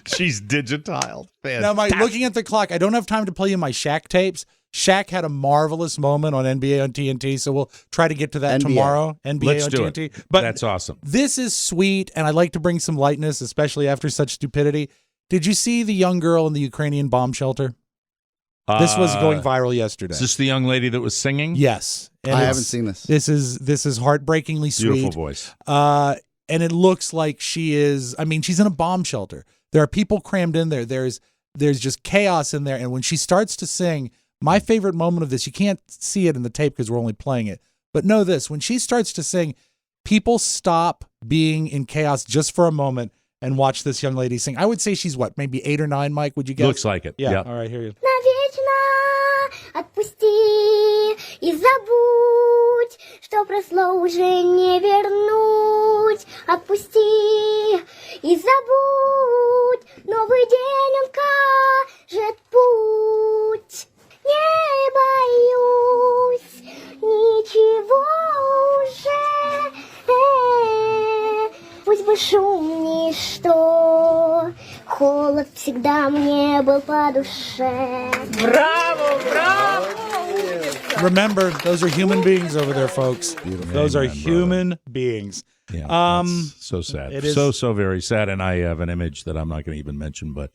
She's digitiled. Fantastic. Now, Mike, looking at the clock, I don't have time to play you my Shaq tapes. Shaq had a marvelous moment on NBA on TNT, so we'll try to get to that tomorrow. NBA Let's on do TNT. it. But that's awesome. This is sweet, and I'd like to bring some lightness, especially after such stupidity. Did you see the young girl in the Ukrainian bomb shelter? This was going viral yesterday. Is this the young lady that was singing? Yes. And I haven't seen this. This is heartbreakingly sweet. Beautiful voice. And it looks like she's in a bomb shelter. There are people crammed in there. There's just chaos in there. And when she starts to sing, my favorite moment of this, you can't see it in the tape because we're only playing it, but know this, when she starts to sing, people stop being in chaos just for a moment and watch this young lady sing. I would say she's maybe 8 or 9, Mike, would you guess? Looks like it. Yeah. All right, here you go. Навечно отпусти и забудь, что прошло уже не вернуть. Отпусти и забудь, новый день он кажет путь. Не боюсь ничего уже, пусть бы шум ничто, холод всегда мне был по душе. Bravo, bravo! Remember, those are human beings over there, folks. Beautiful. Those are Amen, human beings. Yeah, that's so sad. It is so very sad. And I have an image that I'm not going to even mention, but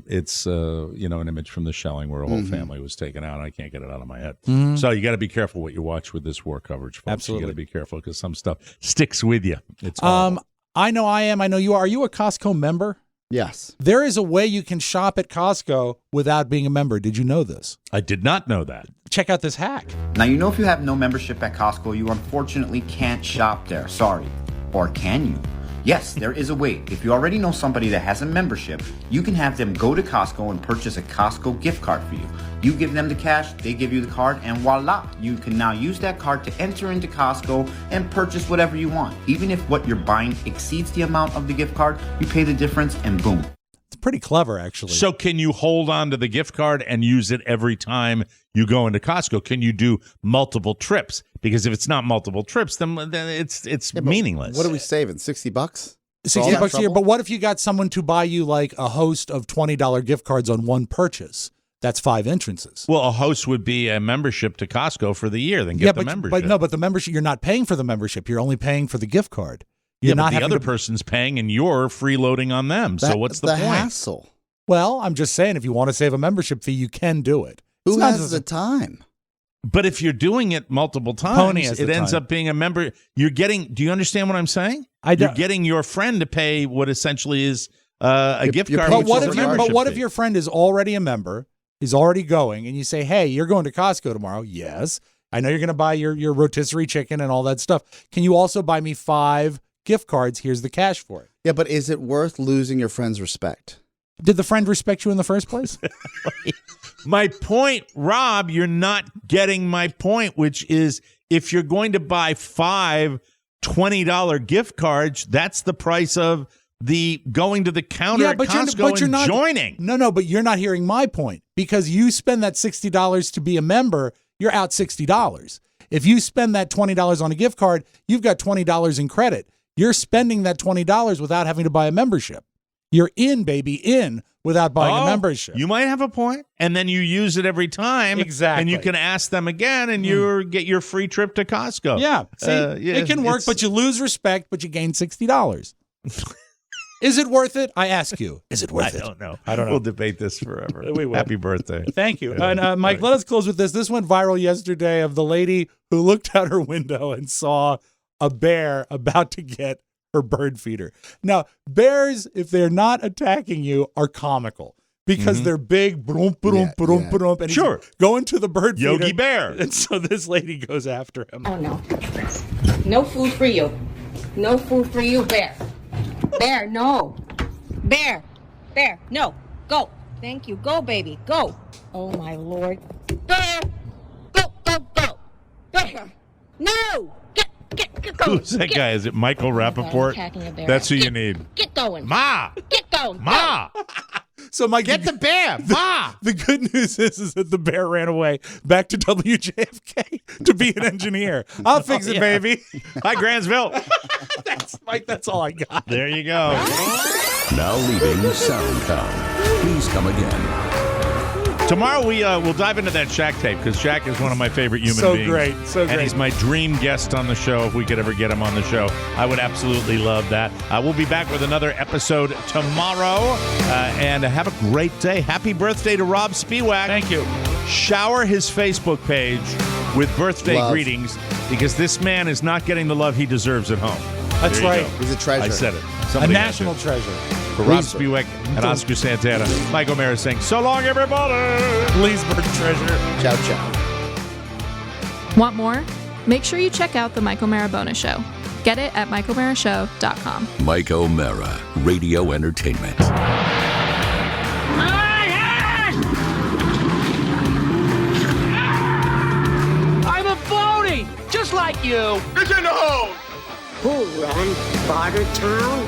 it's an image from the shelling where a whole family was taken out. And I can't get it out of my head. Mm-hmm. So you got to be careful what you watch with this war coverage, folks. Absolutely. You got to be careful because some stuff sticks with you. It's horrible. I know I am. I know you are. Are you a Costco member? Yes. There is a way you can shop at Costco without being a member. Did you know this? I did not know that. Check out this hack. Now, if you have no membership at Costco, you unfortunately can't shop there. Sorry. Or can you? Yes, there is a way. If you already know somebody that has a membership, you can have them go to Costco and purchase a Costco gift card for you. You give them the cash, they give you the card, and voila! You can now use that card to enter into Costco and purchase whatever you want. Even if what you're buying exceeds the amount of the gift card, you pay the difference and boom. It's pretty clever, actually. So can you hold on to the gift card and use it every time you go into Costco? Can you do multiple trips? Because if it's not multiple trips, then it's meaningless. What are we saving? $60? $60 a year. But what if you got someone to buy you like a host of $20 gift cards on one purchase? That's 5 entrances. Well, a host would be a membership to Costco for the year. Then get the membership. But the membership, you're not paying for the membership. You're only paying for the gift card. You're not the other person's paying, and you're freeloading on them. So what's the point? Hassle. Well, I'm just saying, if you want to save a membership fee, you can do it. Who has the time? But if you're doing it multiple times, it ends up being a member. You're getting. Do you understand what I'm saying? You're getting your friend to pay what essentially is a gift card. But what if your friend is already a member, is already going, and you say, "Hey, you're going to Costco tomorrow." Yes, I know you're going to buy your rotisserie chicken and all that stuff. Can you also buy me 5 gift cards? Here's the cash for it. Yeah, but is it worth losing your friend's respect? Did the friend respect you in the first place? My point, Rob, you're not getting my point, which is if you're going to buy 5 $20 gift cards, that's the price of the going to the counter at Costco and joining. No, but you're not hearing my point, because you spend that $60 to be a member, you're out $60. If you spend that $20 on a gift card, you've got $20 in credit. You're spending that $20 without having to buy a membership. You're in, baby, in without buying a membership. You might have a point, and then you use it every time. Exactly. And you can ask them again, and you get your free trip to Costco. Yeah. See, it can work, but you lose respect, but you gain $60. Is it worth it? I ask you. Is it worth it? I don't know. I don't know. We'll debate this forever. We will. Happy birthday. Thank you. And Mike, let us close with this. This went viral yesterday of the lady who looked out her window and saw a bear about to get her bird feeder. Now, bears, if they're not attacking you, are comical because they're big, and he's going to the bird feeder. Yogi Bear. And so this lady goes after him. Oh, no. No food for you. No food for you, bear. Bear, no. Bear, no. Go. Thank you. Go, baby. Go. Oh, my Lord. Bear. Go. Bear. No. Get going. Who's that guy? Is it Michael Rappaport? That's who you need. Get going. Ma. Get going. Ma. So, Mike, get the bear. Ma. The good news is that the bear ran away back to WJFK to be an engineer. I'll fix it, baby. Hi, Grantsville. That's all I got. There you go. Now leaving SoundCloud. Please come again. Tomorrow we'll dive into that Shaq tape, because Shaq is one of my favorite human beings. So great. And he's my dream guest on the show if we could ever get him on the show. I would absolutely love that. We'll be back with another episode tomorrow. And have a great day. Happy birthday to Robb Spiewak. Thank you. Shower his Facebook page with birthday greetings, because this man is not getting the love he deserards at home. That's right. He's a treasure. I said it. A national treasure. For Robb Spiewak and Oscar Santana, Mike O'Mara saying, so long, everybody. Leesburg treasure. Ciao, ciao. Want more? Make sure you check out the Mike O'Mara Bonus Show. Get it at MikeO'MaraShow.com. Mike O'Mara, Radio Entertainment. I'm a phony, just like you. Get in the hole. Who ran Barter Town?